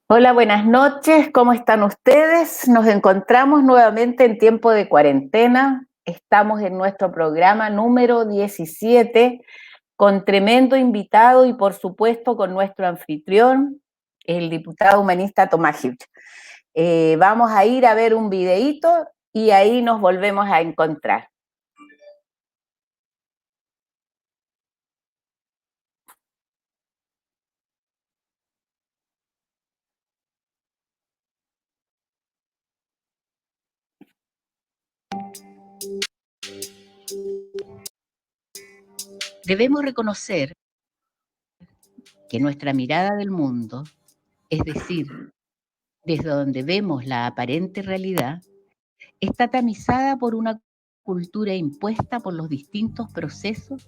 Hola, buenas noches, ¿cómo están ustedes? Nos encontramos nuevamente en tiempo de cuarentena. Estamos en nuestro programa número 17 con tremendo invitado y por supuesto con nuestro anfitrión, el diputado humanista Tomás Hitch. Vamos a ir a ver un videíto y ahí nos volvemos a encontrar. Debemos reconocer que nuestra mirada del mundo, es decir, desde donde vemos la aparente realidad, está tamizada por una cultura impuesta por los distintos procesos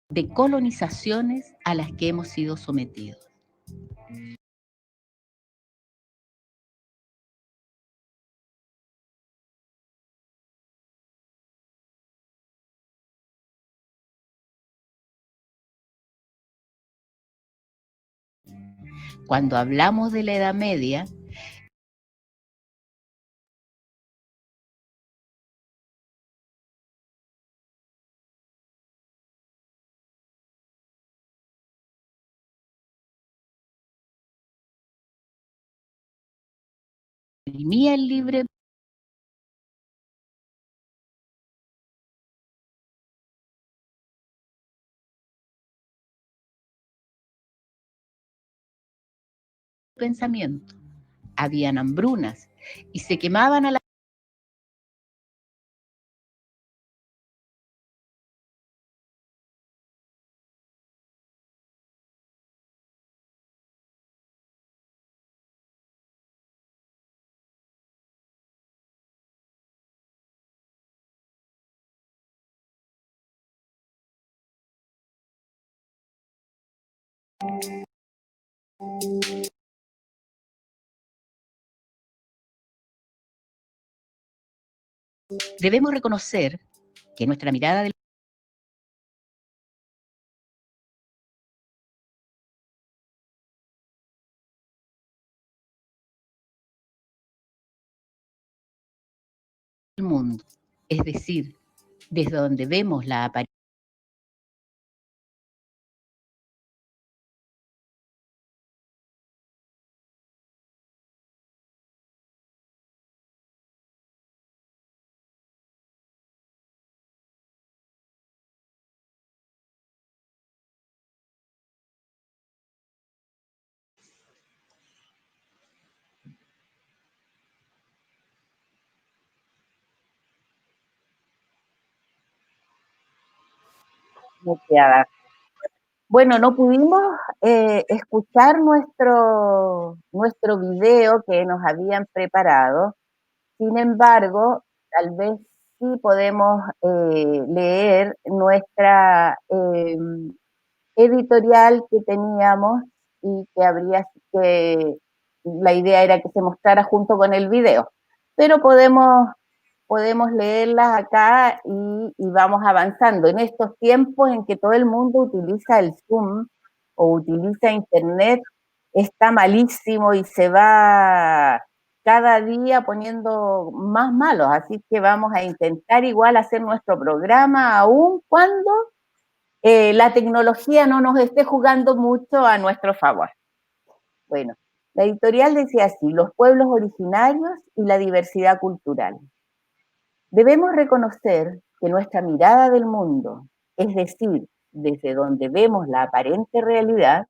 de colonizaciones a las que hemos sido sometidos. Cuando hablamos de la Edad Media, exprimía el libre pensamiento. Habían hambrunas y se quemaban a la Debemos reconocer que nuestra mirada del mundo, es decir, desde donde vemos la apariencia, bueno, no pudimos escuchar nuestro video que nos habían preparado. Sin embargo, tal vez sí podemos leer nuestra editorial que teníamos y que que la idea era que se mostrara junto con el video. Pero podemos leerlas acá y vamos avanzando. En estos tiempos en que todo el mundo utiliza el Zoom o utiliza Internet, está malísimo y se va cada día poniendo más malos. Así que vamos a intentar igual hacer nuestro programa, aun cuando la tecnología no nos esté jugando mucho a nuestro favor. Bueno, la editorial decía así: los pueblos originarios y la diversidad cultural. Debemos reconocer que nuestra mirada del mundo, es decir, desde donde vemos la aparente realidad,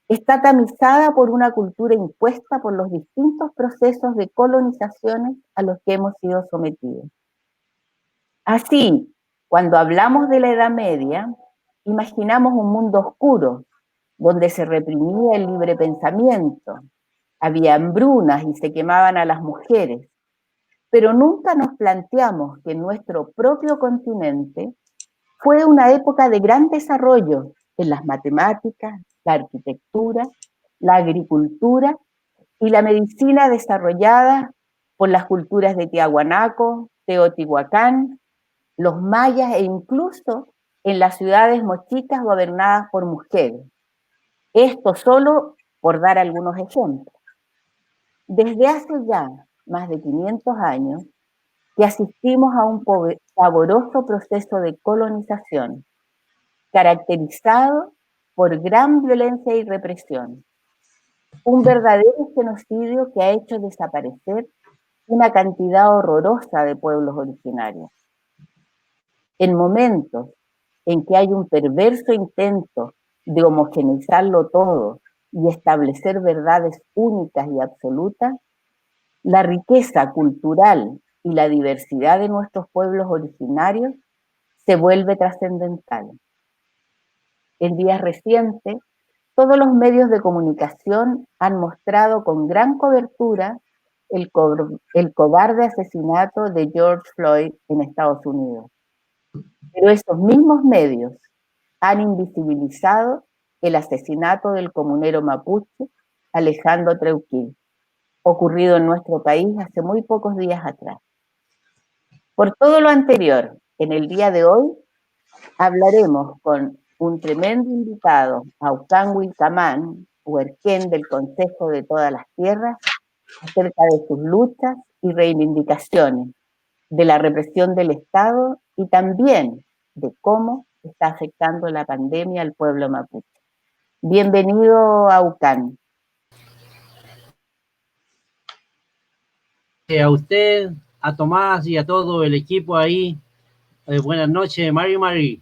está tamizada por una cultura impuesta por los distintos procesos de colonizaciones a los que hemos sido sometidos. Así, cuando hablamos de la Edad Media, imaginamos un mundo oscuro, donde se reprimía el libre pensamiento, había hambrunas y se quemaban a las mujeres, pero nunca nos planteamos que en nuestro propio continente Fue una época de gran desarrollo en las matemáticas, la arquitectura, la agricultura y la medicina desarrollada por las culturas de Tiahuanaco, Teotihuacán, los mayas e incluso en las ciudades mochicas gobernadas por mujeres. Esto solo por dar algunos ejemplos. Desde hace ya más de 500 años que asistimos a un pavoroso proceso de colonización, caracterizado por gran violencia y represión. Un verdadero genocidio que ha hecho desaparecer una cantidad horrorosa de pueblos originarios. En momentos en que hay un perverso intento de homogeneizarlo todo y establecer verdades únicas y absolutas, la riqueza cultural y la diversidad de nuestros pueblos originarios se vuelve trascendental. En días recientes, todos los medios de comunicación han mostrado con gran cobertura el cobarde asesinato de George Floyd en Estados Unidos. Pero esos mismos medios han invisibilizado el asesinato del comunero mapuche Alejandro Treuquil, ocurrido en nuestro país hace muy pocos días atrás. Por todo lo anterior, en el día de hoy hablaremos con un tremendo invitado, Aucán Wilcamán, huerquén del Consejo de Todas las Tierras, acerca de sus luchas y reivindicaciones, de la represión del Estado y también de cómo está afectando la pandemia al pueblo mapuche. Bienvenido, Aucán. A usted, a Tomás y a todo el equipo ahí. Buenas noches, Mari.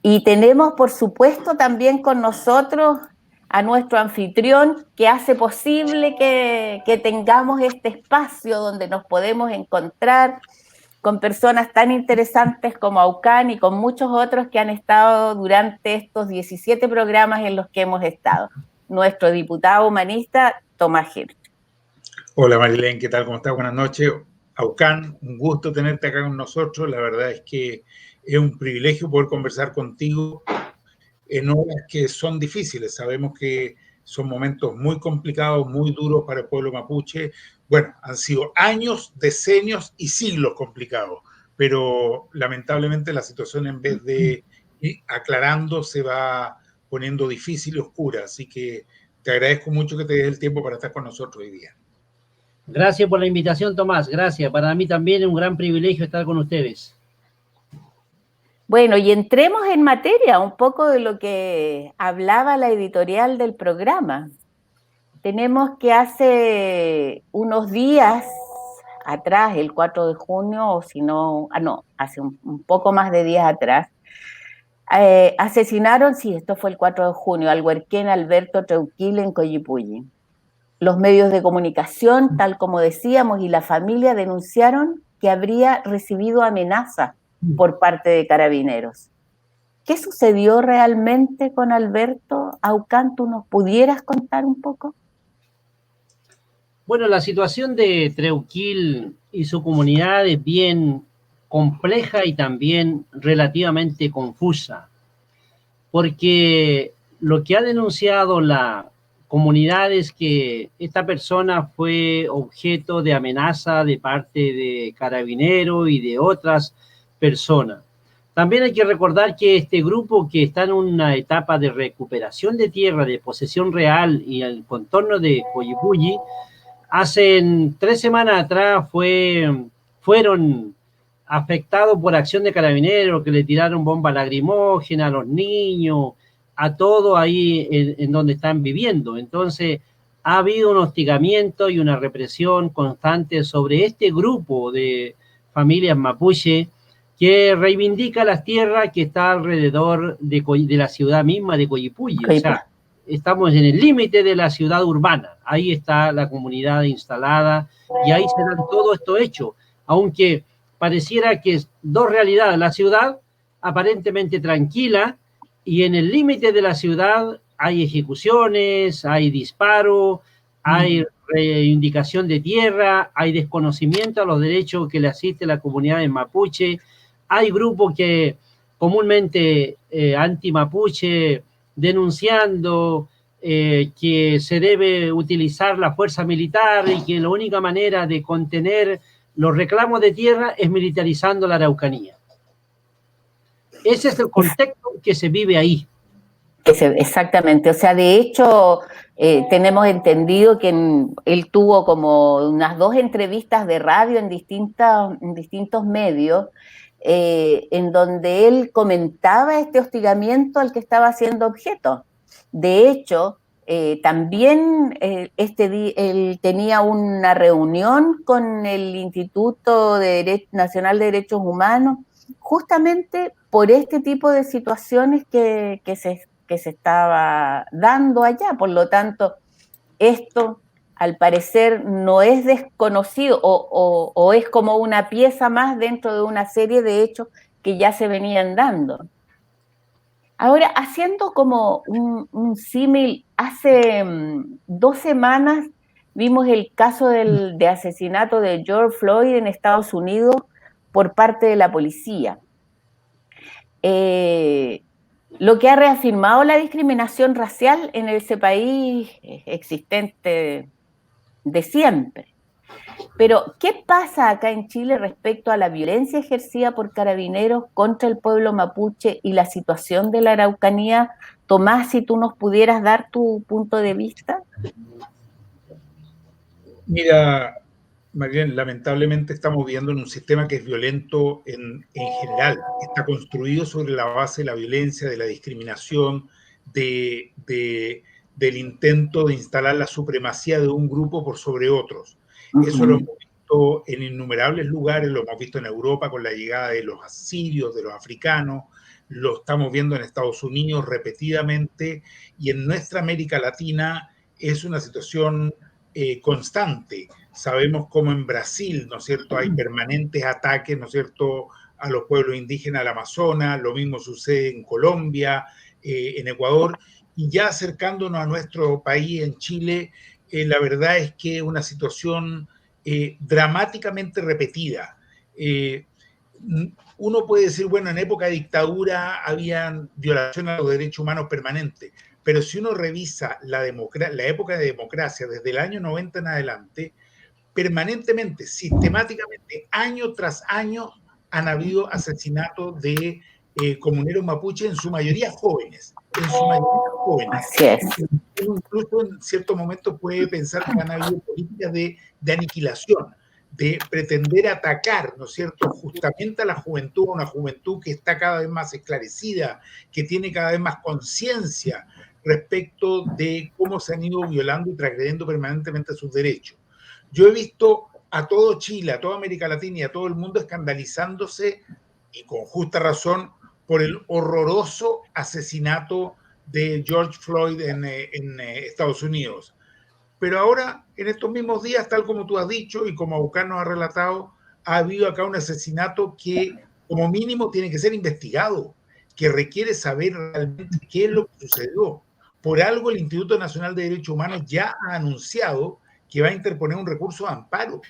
Y tenemos, por supuesto, también con nosotros a nuestro anfitrión que hace posible que tengamos este espacio donde nos podemos encontrar con personas tan interesantes como Aucán y con muchos otros que han estado durante estos 17 programas en los que hemos estado. Nuestro diputado humanista, Tomás Hirsch. Hola Marilén, ¿qué tal? ¿Cómo estás? Buenas noches. Aucán, un gusto tenerte acá con nosotros. La verdad es que es un privilegio poder conversar contigo en horas que son difíciles. Sabemos que son momentos muy complicados, muy duros para el pueblo mapuche. Bueno, han sido años, decenios y siglos complicados, pero lamentablemente la situación en vez de ir aclarando se va poniendo difícil y oscura. Así que te agradezco mucho que te des el tiempo para estar con nosotros hoy día. Gracias por la invitación, Tomás. Gracias. Para mí también es un gran privilegio estar con ustedes. Bueno, y entremos en materia, un poco de lo que hablaba la editorial del programa. Tenemos que hace unos días atrás, el 4 de junio, o si no, hace un poco más de días atrás, asesinaron, sí, esto fue el 4 de junio, al huerquén Alberto Treuquil en Collipulli. Los medios de comunicación, tal como decíamos, y la familia denunciaron que habría recibido amenazas por parte de carabineros. ¿Qué sucedió realmente con Alberto? Aucán, ¿tú nos pudieras contar un poco? Bueno, la situación de Treuquil y su comunidad es bien compleja y también relativamente confusa, porque lo que ha denunciado la comunidad es que esta persona fue objeto de amenaza de parte de carabineros y de otras personas. También hay que recordar que este grupo, que está en una etapa de recuperación de tierra, de posesión real y el contorno de Collipulli, hace 3 semanas atrás fueron afectados por acción de carabineros que le tiraron bombas lacrimógenas a los niños, a todo ahí en donde están viviendo. Entonces, ha habido un hostigamiento y una represión constante sobre este grupo de familias mapuche que reivindica las tierras que está alrededor de la ciudad misma de Collipulli. O sea, estamos en el límite de la ciudad urbana. Ahí está la comunidad instalada y ahí se dan todo esto hecho. Aunque pareciera que es dos realidades. La ciudad aparentemente tranquila y en el límite de la ciudad hay ejecuciones, hay disparos, hay reivindicación de tierra, hay desconocimiento a los derechos que le asiste la comunidad en mapuche, hay grupos que comúnmente anti-mapuche denunciando que se debe utilizar la fuerza militar y que la única manera de contener los reclamos de tierra es militarizando la Araucanía. Ese es el contexto que se vive ahí. Exactamente, o sea, de hecho, tenemos entendido que él tuvo como unas 2 entrevistas de radio en distintos medios, en donde él comentaba este hostigamiento al que estaba siendo objeto. De hecho, también él tenía una reunión con el Instituto Nacional de Derechos Humanos, justamente por este tipo de situaciones que se estaba dando allá. Por lo tanto, esto al parecer no es desconocido o es como una pieza más dentro de una serie de hechos que ya se venían dando. Ahora, haciendo como un símil, hace 2 semanas vimos el caso de asesinato de George Floyd en Estados Unidos por parte de la policía. Lo que ha reafirmado la discriminación racial en ese país existente de siempre. Pero, ¿qué pasa acá en Chile respecto a la violencia ejercida por carabineros contra el pueblo mapuche y la situación de la Araucanía? Tomás, si tú nos pudieras dar tu punto de vista. Mira, Marilén, lamentablemente estamos viviendo en un sistema que es violento en general. Está construido sobre la base de la violencia, de la discriminación, del intento de instalar la supremacía de un grupo por sobre otros. Eso lo hemos visto en innumerables lugares, lo hemos visto en Europa con la llegada de los asirios, de los africanos, lo estamos viendo en Estados Unidos repetidamente, y en nuestra América Latina es una situación constante. Sabemos cómo en Brasil, ¿no es cierto?, hay permanentes ataques, ¿no es cierto?, a los pueblos indígenas del Amazonas, lo mismo sucede en Colombia, en Ecuador, y ya acercándonos a nuestro país, en Chile, la verdad es que es una situación dramáticamente repetida. Uno puede decir, bueno, en época de dictadura habían violaciones a los derechos humanos permanentes, pero si uno revisa la época de democracia desde el año 90 en adelante, permanentemente, sistemáticamente, año tras año, han habido asesinatos de comuneros mapuche, en su mayoría jóvenes. En su mayoría jóvenes. Así es. Incluso en ciertos momentos puede pensar que han habido políticas de aniquilación, de pretender atacar, ¿no es cierto?, justamente a la juventud, una juventud que está cada vez más esclarecida, que tiene cada vez más conciencia respecto de cómo se han ido violando y transgrediendo permanentemente sus derechos. Yo he visto a todo Chile, a toda América Latina y a todo el mundo escandalizándose, y con justa razón, por el horroroso asesinato de George Floyd en Estados Unidos. Pero ahora, en estos mismos días, tal como tú has dicho y como Aucán nos ha relatado, ha habido acá un asesinato que como mínimo tiene que ser investigado, que requiere saber realmente qué es lo que sucedió. Por algo el Instituto Nacional de Derechos Humanos ya ha anunciado que va a interponer un recurso de amparo,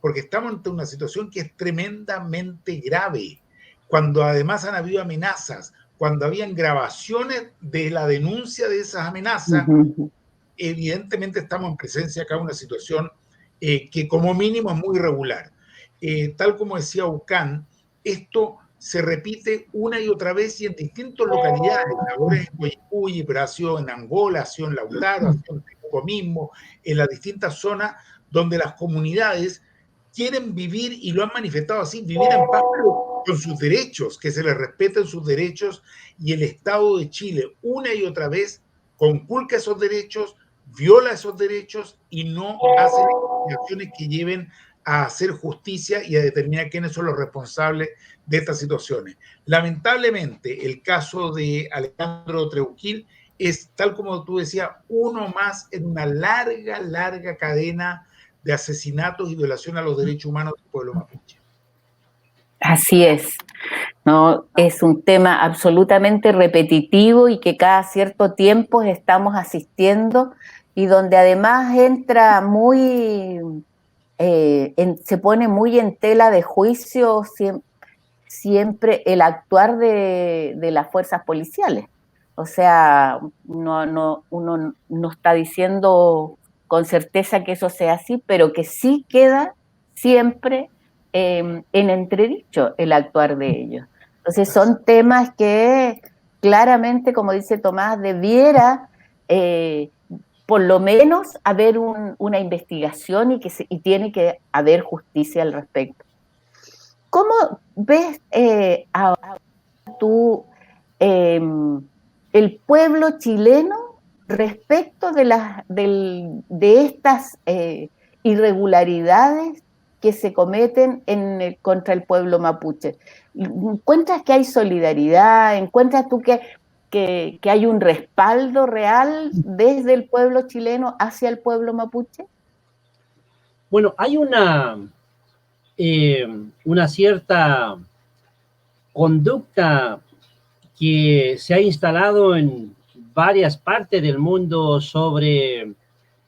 porque estamos ante una situación que es tremendamente grave, cuando además han habido amenazas, cuando habían grabaciones de la denuncia de esas amenazas. Evidentemente estamos en presencia acá de una situación que como mínimo es muy irregular. Tal como decía Aucán, esto se repite una y otra vez y en distintas localidades. Ahora es en Coyhaique, pero ha sido en Angola, ha sido en Lautaro, ha sido en Temuco mismo, en las distintas zonas donde las comunidades quieren vivir, y lo han manifestado así, vivir en paz con sus derechos, que se les respeten sus derechos, y el Estado de Chile una y otra vez conculca esos derechos, viola esos derechos y no hace acciones que lleven a hacer justicia y a determinar quiénes son los responsables de estas situaciones. Lamentablemente, el caso de Alejandro Treuquil es, tal como tú decías, uno más en una larga cadena de asesinatos y violación a los derechos humanos del pueblo mapuche. Así es. No, es un tema absolutamente repetitivo y que cada cierto tiempo estamos asistiendo, y donde además entra muy, se pone muy en tela de juicio siempre el actuar de las fuerzas policiales. O sea, uno no está diciendo con certeza que eso sea así, pero que sí queda siempre en entredicho el actuar de ellos. Entonces son temas que claramente, como dice Tomás, debiera por lo menos haber una investigación y tiene que haber justicia al respecto. ¿Cómo ves tú el pueblo chileno respecto de estas irregularidades que se cometen contra el pueblo mapuche? ¿Encuentras que hay solidaridad? ¿Encuentras tú que hay un respaldo real desde el pueblo chileno hacia el pueblo mapuche? Bueno, hay una cierta conducta que se ha instalado en varias partes del mundo sobre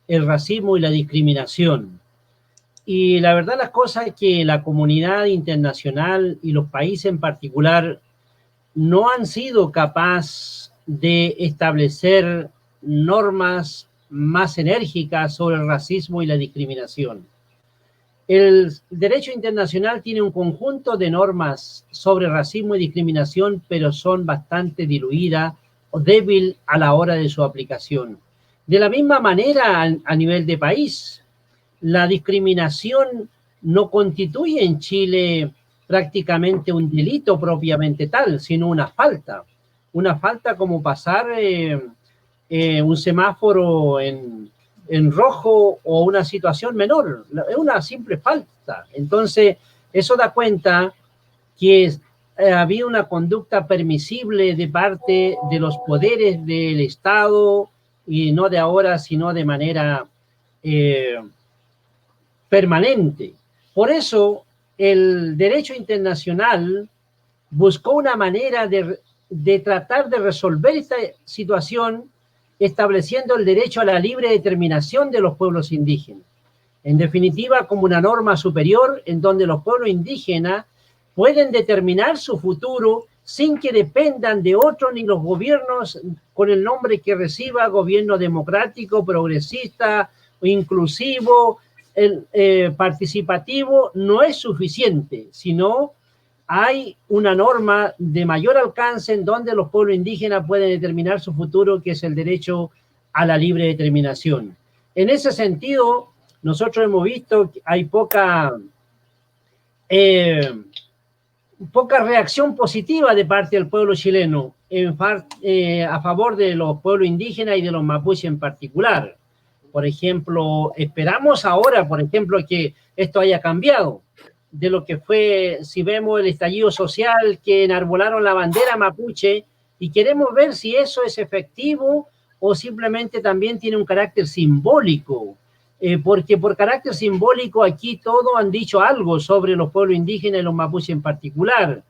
el racismo y la discriminación. Y la verdad las cosas es que la comunidad internacional y los países en particular no han sido capaces de establecer normas más enérgicas sobre el racismo y la discriminación. El derecho internacional tiene un conjunto de normas sobre racismo y discriminación, pero son bastante diluidas o débiles a la hora de su aplicación. De la misma manera, a nivel de país, la discriminación no constituye en Chile prácticamente un delito propiamente tal, sino una falta como pasar un semáforo en rojo o una situación menor, es una simple falta. Entonces, eso da cuenta que había una conducta permisible de parte de los poderes del Estado, y no de ahora, sino de manera permanente. Por eso, el derecho internacional buscó una manera de tratar de resolver esta situación estableciendo el derecho a la libre determinación de los pueblos indígenas. En definitiva, como una norma superior en donde los pueblos indígenas pueden determinar su futuro sin que dependan de otros ni los gobiernos con el nombre que reciba, gobierno democrático, progresista, inclusivo, participativo, no es suficiente, sino hay una norma de mayor alcance en donde los pueblos indígenas pueden determinar su futuro, que es el derecho a la libre determinación. En ese sentido, nosotros hemos visto que hay poca reacción positiva de parte del pueblo chileno a favor de los pueblos indígenas y de los mapuches en particular. Por ejemplo, esperamos ahora, por ejemplo, que esto haya cambiado de lo que fue, si vemos el estallido social, que enarbolaron la bandera mapuche, y queremos ver si eso es efectivo o simplemente también tiene un carácter simbólico, porque por carácter simbólico aquí todos han dicho algo sobre los pueblos indígenas y los mapuches en particular.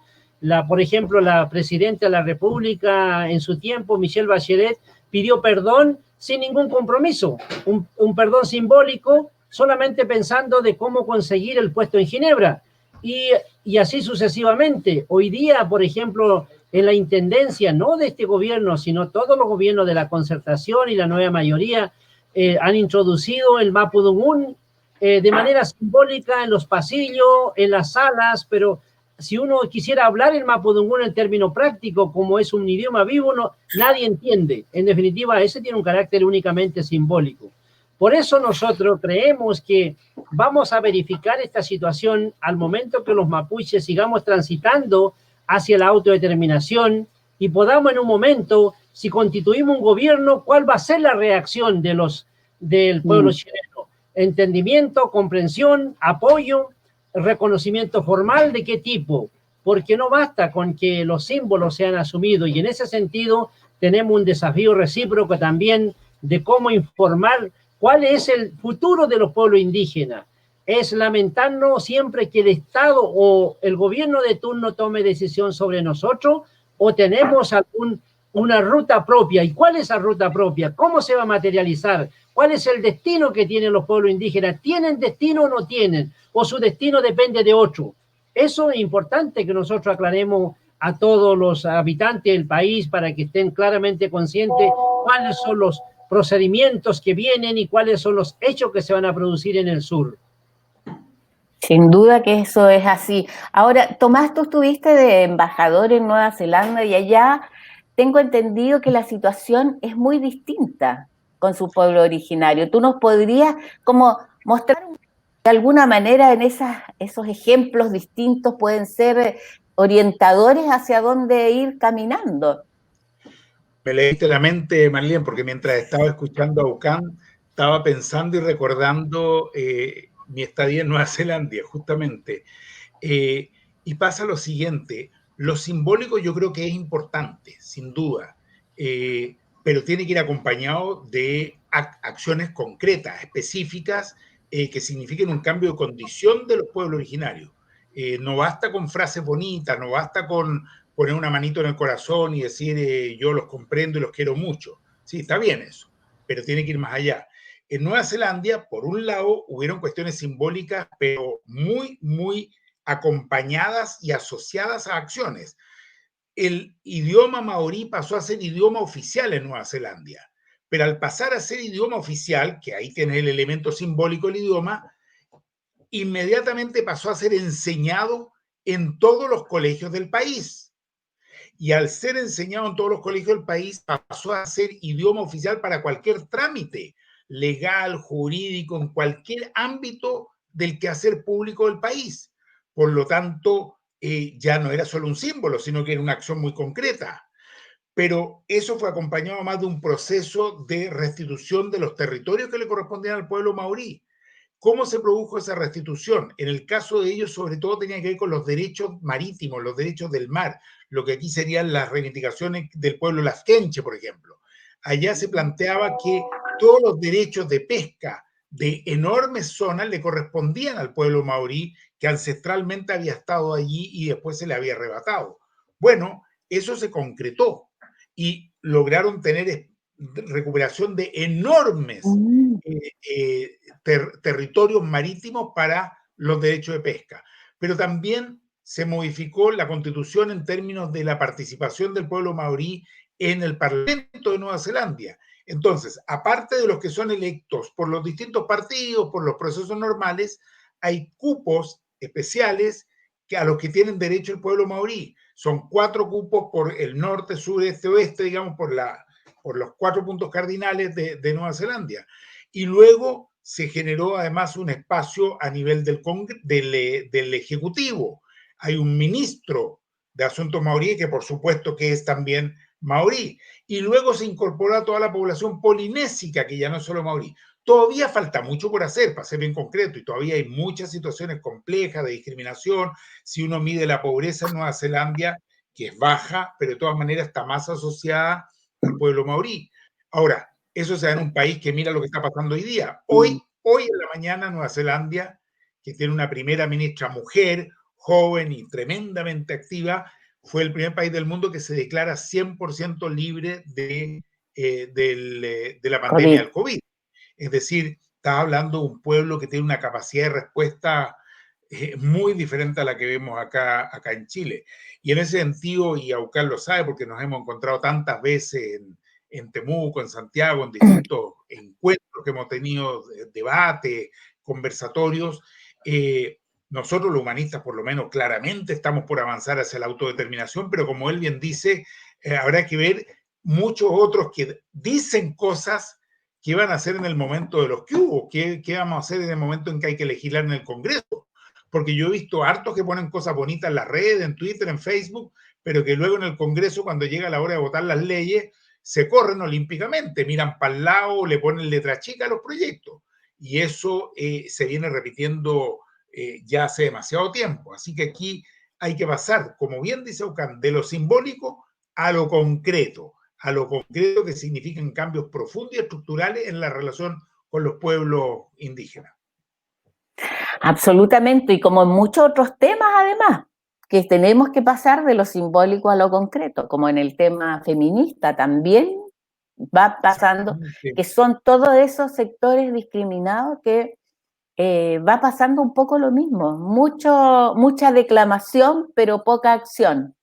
Por ejemplo, la presidenta de la República en su tiempo, Michelle Bachelet, pidió perdón sin ningún compromiso, un perdón simbólico, solamente pensando de cómo conseguir el puesto en Ginebra, y así sucesivamente. Hoy día, por ejemplo, en la intendencia, no de este gobierno, sino todos los gobiernos de la concertación y la nueva mayoría, han introducido el mapudungún de manera simbólica en los pasillos, en las salas, pero si uno quisiera hablar el mapudungún en término práctico, como es un idioma vivo, nadie entiende. En definitiva, ese tiene un carácter únicamente simbólico. Por eso nosotros creemos que vamos a verificar esta situación al momento que los mapuches sigamos transitando hacia la autodeterminación y podamos en un momento, si constituimos un gobierno, cuál va a ser la reacción del pueblo chileno. Entendimiento, comprensión, apoyo, reconocimiento formal, ¿de qué tipo? Porque no basta con que los símbolos sean asumidos, y en ese sentido tenemos un desafío recíproco también de cómo informar cuál es el futuro de los pueblos indígenas. Es lamentarnos siempre que el Estado o el gobierno de turno tome decisión sobre nosotros, o tenemos una ruta propia. ¿Y cuál es esa ruta propia? ¿Cómo se va a materializar? ¿Cuál es el destino que tienen los pueblos indígenas? ¿Tienen destino o no tienen? ¿O su destino depende de otro? Eso es importante que nosotros aclaremos a todos los habitantes del país para que estén claramente conscientes cuáles son los procedimientos que vienen y cuáles son los hechos que se van a producir en el sur. Sin duda que eso es así. Ahora, Tomás, tú estuviste de embajador en Nueva Zelanda y allá tengo entendido que la situación es muy distinta con su pueblo originario. ¿Tú nos podrías como mostrar de alguna manera en esos ejemplos distintos pueden ser orientadores hacia dónde ir caminando? Me leíste la mente, Marlene, porque mientras estaba escuchando a Ocán, estaba pensando y recordando mi estadía en Nueva Zelanda, justamente. Y pasa lo siguiente, lo simbólico yo creo que es importante, sin duda, pero tiene que ir acompañado de acciones concretas, específicas, que signifiquen un cambio de condición de los pueblos originarios. No basta con frases bonitas, no basta con poner una manito en el corazón y decir yo los comprendo y los quiero mucho. Sí, está bien eso, pero tiene que ir más allá. En Nueva Zelanda, por un lado, hubieron cuestiones simbólicas, pero muy acompañadas y asociadas a acciones. El idioma maorí pasó a ser idioma oficial en Nueva Zelanda, pero al pasar a ser idioma oficial, que ahí tiene el elemento simbólico del idioma, inmediatamente pasó a ser enseñado en todos los colegios del país. Y al ser enseñado en todos los colegios del país, pasó a ser idioma oficial para cualquier trámite legal, jurídico, en cualquier ámbito del quehacer público del país. Por lo tanto, ya no era solo un símbolo, sino que era una acción muy concreta. Pero eso fue acompañado más de un proceso de restitución de los territorios que le correspondían al pueblo maorí. ¿Cómo se produjo esa restitución? En el caso de ellos, sobre todo, tenía que ver con los derechos marítimos, los derechos del mar, lo que aquí serían las reivindicaciones del pueblo lafkenche, por ejemplo. Allá se planteaba que todos los derechos de pesca de enormes zonas le correspondían al pueblo maorí, que ancestralmente había estado allí y después se le había arrebatado. Bueno, eso se concretó y lograron tener recuperación de enormes territorios marítimos para los derechos de pesca. Pero también se modificó la constitución en términos de la participación del pueblo maorí en el Parlamento de Nueva Zelanda. Entonces, aparte de los que son electos por los distintos partidos, por los procesos normales, hay cupos especiales a los que tienen derecho el pueblo maorí. Son 4 cupos por el norte, sur, este, oeste, digamos, por los 4 puntos cardinales de Nueva Zelanda. Y luego se generó además un espacio a nivel del Ejecutivo. Hay un ministro de Asuntos Maorí, que por supuesto que es también maorí. Y luego se incorporó a toda la población polinésica, que ya no es solo maorí. Todavía falta mucho por hacer, para ser bien concreto, y todavía hay muchas situaciones complejas de discriminación. Si uno mide la pobreza en Nueva Zelanda, que es baja, pero de todas maneras está más asociada al pueblo maorí. Ahora, eso se da en un país que mira lo que está pasando hoy día. Hoy en la mañana, Nueva Zelanda, que tiene una primera ministra mujer, joven y tremendamente activa, fue el primer país del mundo que se declara 100% libre de la pandemia del COVID. Es decir, está hablando de un pueblo que tiene una capacidad de respuesta muy diferente a la que vemos acá en Chile. Y en ese sentido, y Aucán lo sabe porque nos hemos encontrado tantas veces en Temuco, en Santiago, en distintos encuentros que hemos tenido, debates, conversatorios, nosotros los humanistas por lo menos claramente estamos por avanzar hacia la autodeterminación, pero como él bien dice, habrá que ver muchos otros que dicen cosas que van a hacer en el momento de los que hubo, qué vamos a hacer en el momento en que hay que legislar en el Congreso. Porque yo he visto hartos que ponen cosas bonitas en las redes, en Twitter, en Facebook, pero que luego en el Congreso, cuando llega la hora de votar las leyes, se corren olímpicamente, miran para el lado, le ponen letra chica a los proyectos. Y eso se viene repitiendo ya hace demasiado tiempo. Así que aquí hay que pasar, como bien dice Ocán, de lo simbólico a lo concreto que significan cambios profundos y estructurales en la relación con los pueblos indígenas. Absolutamente, y como en muchos otros temas además, que tenemos que pasar de lo simbólico a lo concreto, como en el tema feminista también va pasando, que son todos esos sectores discriminados que va pasando un poco lo mismo, mucha declamación, pero poca acción.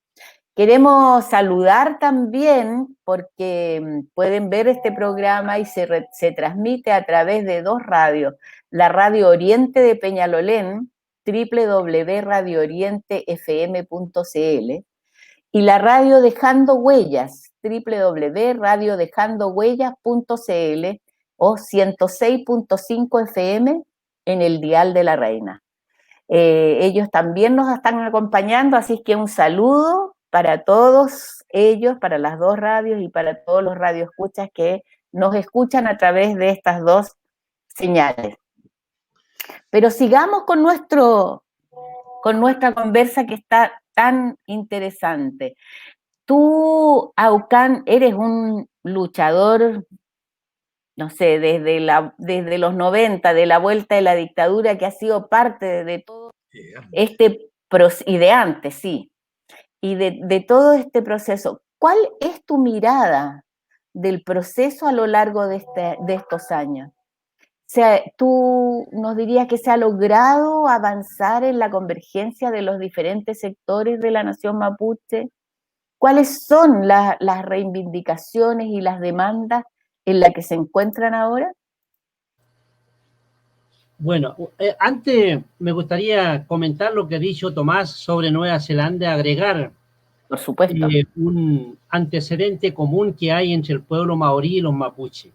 Queremos saludar también, porque pueden ver este programa y se transmite a través de 2 radios, la Radio Oriente de Peñalolén, www.radioorientefm.cl, y la radio Dejando Huellas, www.radiodejandogüellas.cl o 106.5 FM en el dial de La Reina. Ellos también nos están acompañando, así que un saludo para todos ellos, para las 2 radios y para todos los radioescuchas que nos escuchan a través de estas 2 señales. Pero sigamos con nuestra conversa que está tan interesante. Tú, Aucán, eres un luchador, no sé, desde los 90, de la vuelta de la dictadura, que ha sido parte de todo y de antes, sí, y de todo este proceso. ¿Cuál es tu mirada del proceso a lo largo de estos años? O sea, ¿tú nos dirías que se ha logrado avanzar en la convergencia de los diferentes sectores de la nación mapuche? ¿Cuáles son las reivindicaciones y las demandas en las que se encuentran ahora? Bueno, antes me gustaría comentar lo que ha dicho Tomás sobre Nueva Zelanda, agregar por supuesto un antecedente común que hay entre el pueblo maorí y los mapuche.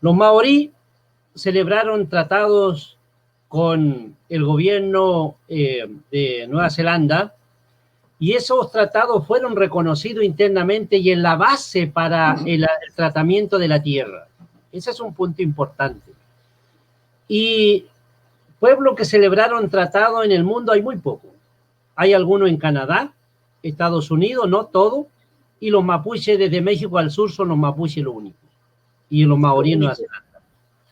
Los maorí celebraron tratados con el gobierno de Nueva Zelanda, y esos tratados fueron reconocidos internamente y en la base para el tratamiento de la tierra. Ese es un punto importante. Y pueblos que celebraron tratados en el mundo hay muy poco. Hay algunos en Canadá, Estados Unidos, no todo, y los mapuches desde México al sur son los mapuches los únicos. Y los maorí en Nueva Zelanda.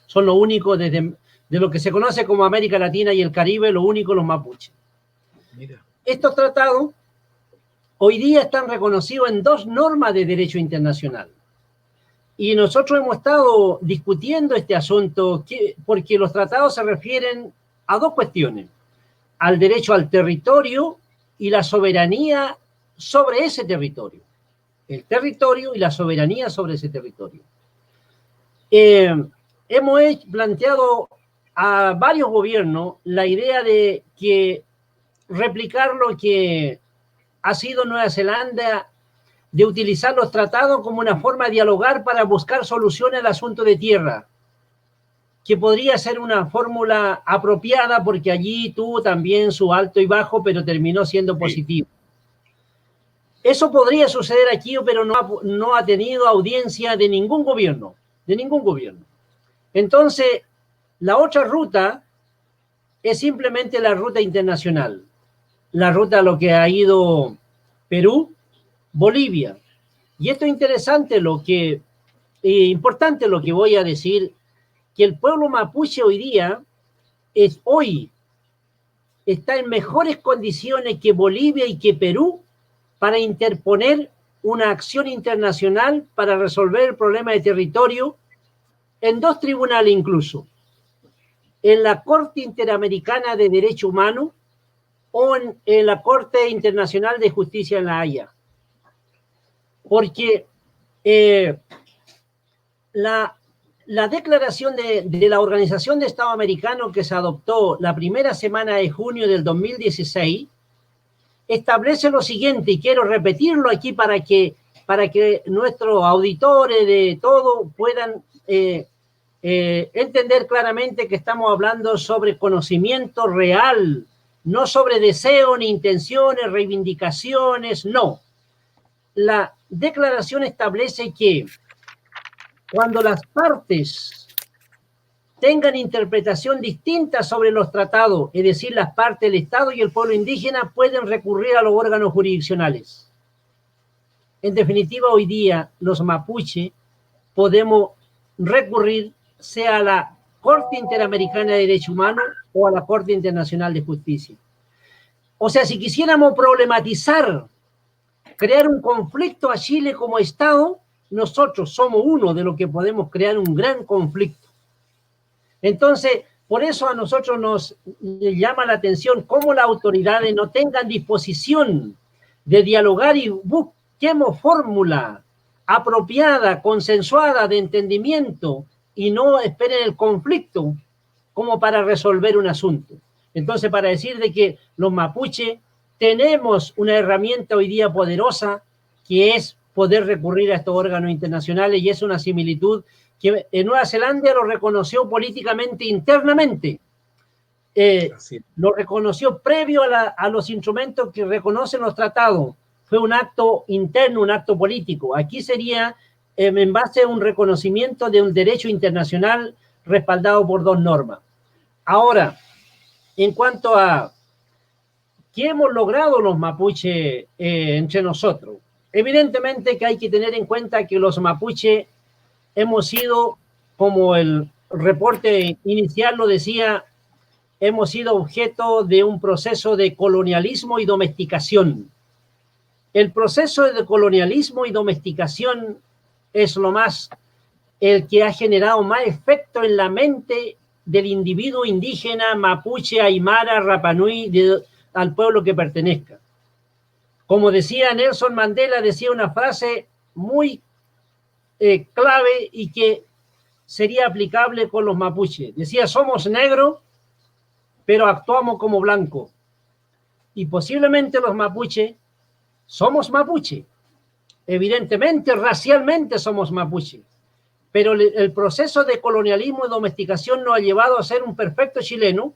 Son los únicos de lo que se conoce como América Latina y el Caribe, los únicos los mapuches. Mira. Estos tratados hoy día están reconocidos en 2 normas de derecho internacional. Y nosotros hemos estado discutiendo este asunto porque los tratados se refieren a 2 cuestiones: al derecho al territorio y la soberanía sobre ese territorio. El territorio y la soberanía sobre ese territorio. Hemos planteado a varios gobiernos la idea de que replicar lo que ha sido Nueva Zelanda, de utilizar los tratados como una forma de dialogar para buscar soluciones al asunto de tierra, que podría ser una fórmula apropiada porque allí tuvo también su alto y bajo, pero terminó siendo positivo. Eso podría suceder aquí, pero no ha tenido audiencia de ningún gobierno, Entonces, la otra ruta es simplemente la ruta internacional, la ruta a lo que ha ido Perú, Bolivia. Y esto es interesante, importante lo que voy a decir, que el pueblo mapuche hoy día está en mejores condiciones que Bolivia y que Perú para interponer una acción internacional para resolver el problema de territorio en 2 tribunales incluso, en la Corte Interamericana de Derecho Humano o en la Corte Internacional de Justicia en La Haya. Porque la declaración de la Organización de Estado Americano que se adoptó la primera semana de junio del 2016 establece lo siguiente, y quiero repetirlo aquí para que nuestros auditores de todo puedan entender claramente que estamos hablando sobre conocimiento real, no sobre deseo ni intenciones, reivindicaciones, no. La declaración establece que cuando las partes tengan interpretación distinta sobre los tratados, es decir, las partes del Estado y el pueblo indígena, pueden recurrir a los órganos jurisdiccionales. En definitiva, hoy día los mapuche podemos recurrir sea a la Corte Interamericana de Derechos Humanos o a la Corte Internacional de Justicia. O sea, si quisiéramos problematizar, crear un conflicto a Chile como Estado, nosotros somos uno de los que podemos crear un gran conflicto. Entonces, por eso a nosotros nos llama la atención cómo las autoridades no tengan disposición de dialogar y busquemos fórmula apropiada, consensuada, de entendimiento, y no esperen el conflicto como para resolver un asunto. Entonces, para decir de que los mapuches tenemos una herramienta hoy día poderosa, que es poder recurrir a estos órganos internacionales, y es una similitud que en Nueva Zelanda lo reconoció políticamente internamente. Lo reconoció previo a los instrumentos que reconocen los tratados. Fue un acto interno, un acto político. Aquí sería en base a un reconocimiento de un derecho internacional respaldado por dos normas. Ahora, en cuanto a qué hemos logrado los mapuches entre nosotros, evidentemente que hay que tener en cuenta que los mapuches hemos sido, como el reporte inicial lo decía, hemos sido objeto de un proceso de colonialismo y domesticación. El proceso de colonialismo y domesticación es el que ha generado más efecto en la mente del individuo indígena, mapuche, aymara, rapanui, al pueblo que pertenezca. Como decía Nelson Mandela, decía una frase muy clave y que sería aplicable con los mapuches. Decía, somos negros, pero actuamos como blancos. Y posiblemente los mapuches somos mapuche. Evidentemente, racialmente somos mapuche. Pero el proceso de colonialismo y domesticación nos ha llevado a ser un perfecto chileno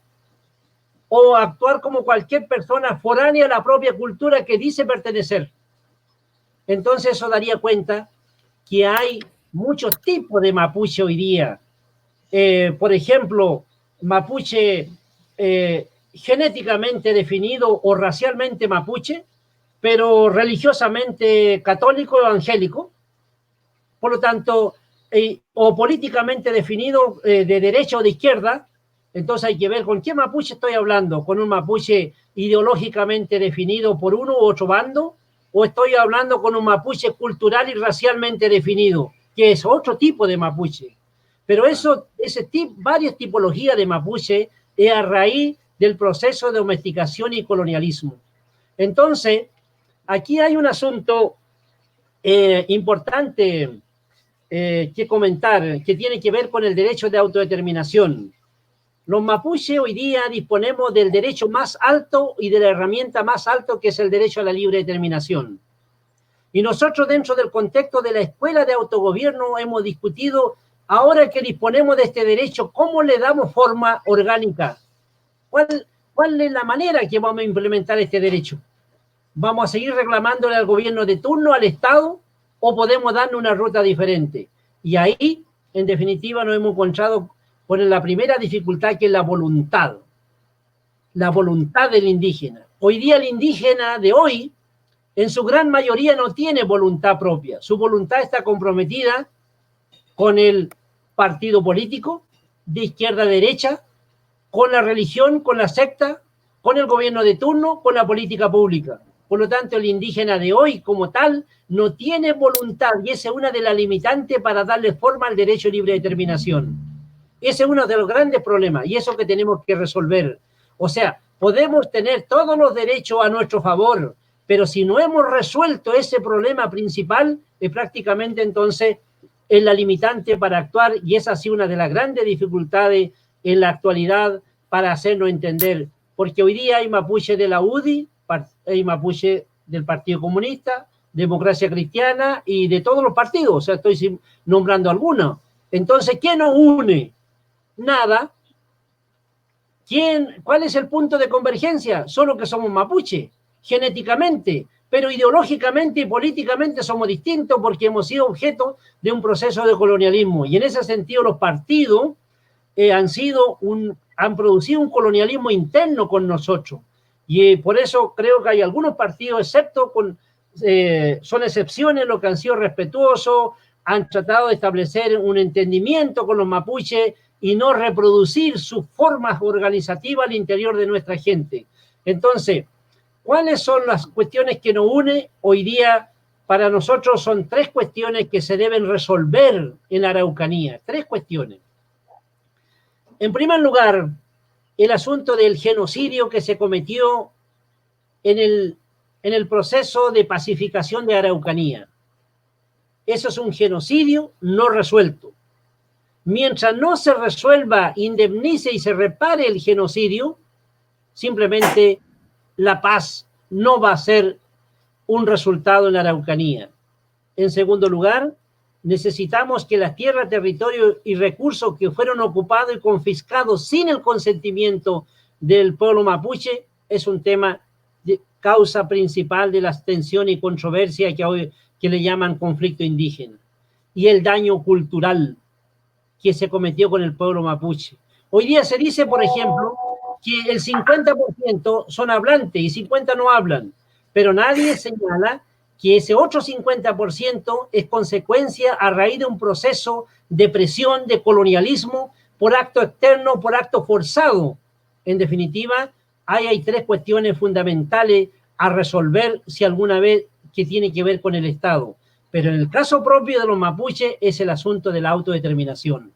o a actuar como cualquier persona foránea a la propia cultura que dice pertenecer. Entonces eso daría cuenta que hay muchos tipos de mapuche hoy día. Por ejemplo, mapuche genéticamente definido o racialmente mapuche, pero religiosamente católico o evangélico. Por lo tanto, o políticamente definido de derecha o de izquierda. Entonces hay que ver con qué mapuche estoy hablando, con un mapuche ideológicamente definido por uno u otro bando, o estoy hablando con un mapuche cultural y racialmente definido, que es otro tipo de mapuche. Pero varias tipologías de mapuche es a raíz del proceso de domesticación y colonialismo. Entonces, aquí hay un asunto importante que comentar, que tiene que ver con el derecho de autodeterminación. Los mapuches hoy día disponemos del derecho más alto y de la herramienta más alta, que es el derecho a la libre determinación. Y nosotros, dentro del contexto de la Escuela de Autogobierno, hemos discutido, ahora que disponemos de este derecho, ¿cómo le damos forma orgánica? ¿Cuál es la manera que vamos a implementar este derecho? ¿Vamos a seguir reclamándole al gobierno de turno, al Estado, o podemos darle una ruta diferente? Y ahí, en definitiva, nos hemos encontrado con la primera dificultad, que es la voluntad del indígena. Hoy día el indígena de hoy, en su gran mayoría, no tiene voluntad propia. Su voluntad está comprometida con el partido político, de izquierda a derecha, con la religión, con la secta, con el gobierno de turno, con la política pública. Por lo tanto, el indígena de hoy, como tal, no tiene voluntad, y esa es una de las limitantes para darle forma al derecho a libre determinación. Ese es uno de los grandes problemas, y eso que tenemos que resolver. O sea, podemos tener todos los derechos a nuestro favor, pero si no hemos resuelto ese problema principal, prácticamente entonces es la limitante para actuar, y esa ha sido una de las grandes dificultades en la actualidad para hacernos entender, porque hoy día hay mapuche de la UDI, hay mapuche del Partido Comunista, Democracia Cristiana y de todos los partidos, o sea, estoy nombrando algunos. Entonces, ¿qué nos une? Nada. ¿Cuál es el punto de convergencia? Solo que somos mapuche, genéticamente, pero ideológicamente y políticamente somos distintos porque hemos sido objeto de un proceso de colonialismo. Y en ese sentido los partidos han producido un colonialismo interno con nosotros. Y por eso creo que hay algunos partidos, excepto son excepciones los que han sido respetuosos, han tratado de establecer un entendimiento con los mapuches y no reproducir sus formas organizativas al interior de nuestra gente. Entonces, ¿cuáles son las cuestiones que nos unen hoy día para nosotros son 3 cuestiones que se deben resolver en la Araucanía. 3 cuestiones. En primer lugar, el asunto del genocidio que se cometió en el proceso de pacificación de Araucanía. Eso es un genocidio no resuelto. Mientras no se resuelva, indemnice y se repare el genocidio, simplemente la paz no va a ser un resultado en la Araucanía. En segundo lugar, necesitamos que las tierras, territorios y recursos que fueron ocupados y confiscados sin el consentimiento del pueblo mapuche es un tema de causa principal de las tensiones y controversias que le llaman conflicto indígena. Y el daño cultural que se cometió con el pueblo mapuche. Hoy día se dice, por ejemplo, que el 50% son hablantes y 50% no hablan, pero nadie señala que ese otro 50% es consecuencia a raíz de un proceso de presión, de colonialismo, por acto externo, por acto forzado. En definitiva, hay 3 cuestiones fundamentales a resolver si alguna vez que tiene que ver con el Estado. Pero en el caso propio de los mapuches es el asunto de la autodeterminación.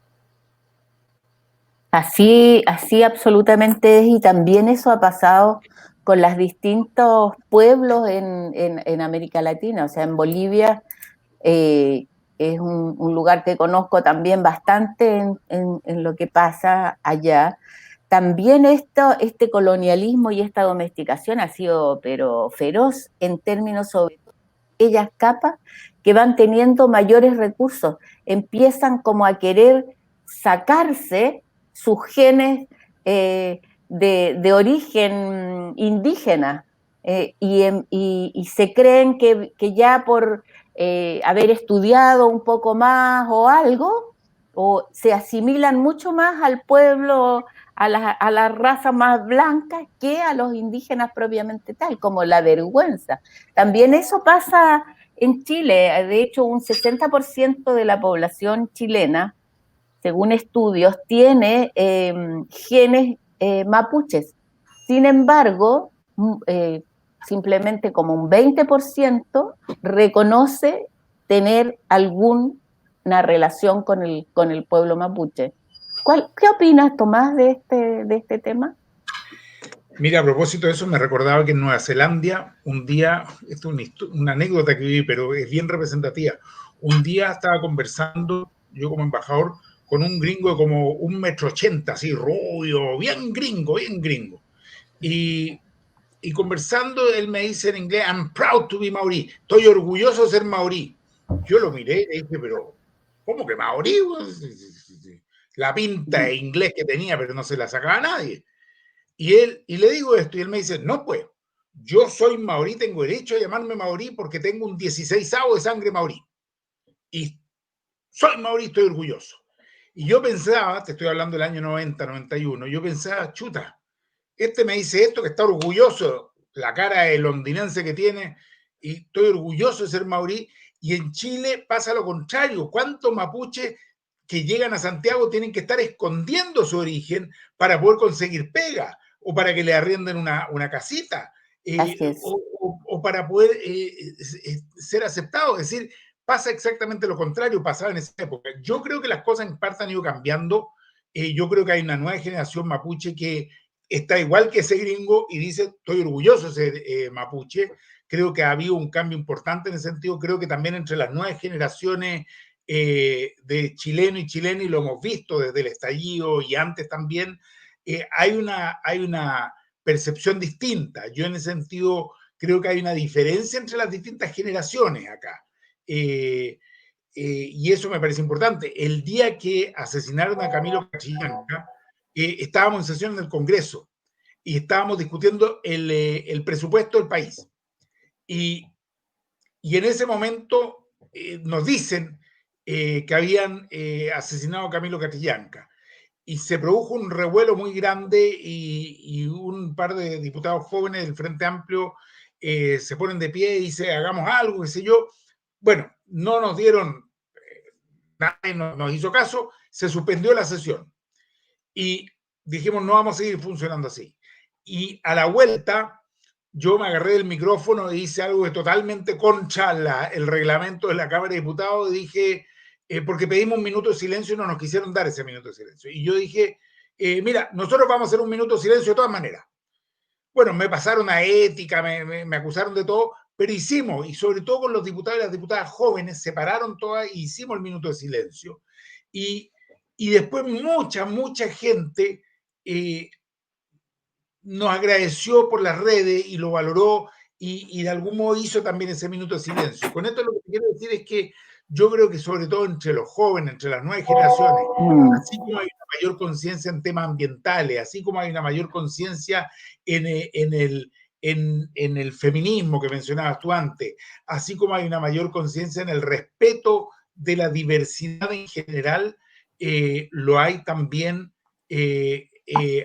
Así absolutamente es, y también eso ha pasado con los distintos pueblos en América Latina. O sea, en Bolivia es un lugar que conozco también bastante en lo que pasa allá. También este colonialismo y esta domesticación ha sido pero feroz en términos sobre aquellas capas que van teniendo mayores recursos, empiezan como a querer sacarse sus genes de origen indígena y se creen que ya por haber estudiado un poco más o algo, o se asimilan mucho más al pueblo, a la raza más blanca que a los indígenas propiamente tal, como la vergüenza. También eso pasa en Chile. De hecho, un 60% de la población chilena, según estudios, tiene genes mapuches. Sin embargo, simplemente como un 20% reconoce tener alguna relación con el pueblo mapuche. ¿Qué opinas, Tomás, de este tema? Mira, a propósito de eso, me recordaba que en Nueva Zelanda, un día, esto es una anécdota que viví, pero es bien representativa. Un día estaba conversando, yo como embajador, con un gringo de como 1,80 m, así rubio, bien gringo, bien gringo. Y conversando, él me dice en inglés, I'm proud to be Maorí, estoy orgulloso de ser Maorí. Yo lo miré y le dije, pero, ¿cómo que Maorí? La pinta de inglés que tenía, pero no se la sacaba a nadie. Y le digo esto, y él me dice, no, pues, yo soy maorí, tengo derecho a llamarme maorí porque tengo un 16avo de sangre maorí. Y soy maorí, estoy orgulloso. Y yo pensaba, te estoy hablando del año 90, 91, yo pensaba, chuta, este me dice esto, que está orgulloso, la cara de londinense que tiene, y estoy orgulloso de ser maorí. Y en Chile pasa lo contrario. ¿Cuántos mapuches que llegan a Santiago tienen que estar escondiendo su origen para poder conseguir pega o para que le arrienden una casita o para poder ser aceptado? Es decir, pasa exactamente lo contrario, pasaba en esa época. Yo creo que las cosas en parte han ido cambiando. Yo creo que hay una nueva generación mapuche que está igual que ese gringo y dice, estoy orgulloso de ser mapuche. Creo que ha habido un cambio importante en ese sentido. Creo que también entre las nuevas generaciones de chileno y chilena, y lo hemos visto desde el estallido y antes también, hay una percepción distinta. Yo en ese sentido creo que hay una diferencia entre las distintas generaciones acá. Y eso me parece importante. El día que asesinaron a Camilo Catrillanca, estábamos en sesión del Congreso y estábamos discutiendo el presupuesto del país. Y en ese momento nos dicen que habían asesinado a Camilo Catrillanca. Y se produjo un revuelo muy grande y un par de diputados jóvenes del Frente Amplio se ponen de pie y dicen, hagamos algo, qué sé yo. Bueno, no nos dieron, nadie nos hizo caso, se suspendió la sesión. Y dijimos, no vamos a seguir funcionando así. Y a la vuelta, yo me agarré del micrófono e hice algo que totalmente contra el reglamento de la Cámara de Diputados, y dije, porque pedimos un minuto de silencio y no nos quisieron dar ese minuto de silencio. Y yo dije, mira, nosotros vamos a hacer un minuto de silencio de todas maneras. Bueno, me pasaron a ética, me acusaron de todo, pero hicimos, y sobre todo con los diputados y las diputadas jóvenes, se pararon todas y hicimos el minuto de silencio. Y después mucha gente nos agradeció por las redes y lo valoró, y de algún modo hizo también ese minuto de silencio. Con esto lo que quiero decir es que yo creo que sobre todo entre los jóvenes, entre las nuevas generaciones, así como hay una mayor conciencia en temas ambientales, así como hay una mayor conciencia en el feminismo que mencionabas tú antes, así como hay una mayor conciencia en el respeto de la diversidad en general, lo hay también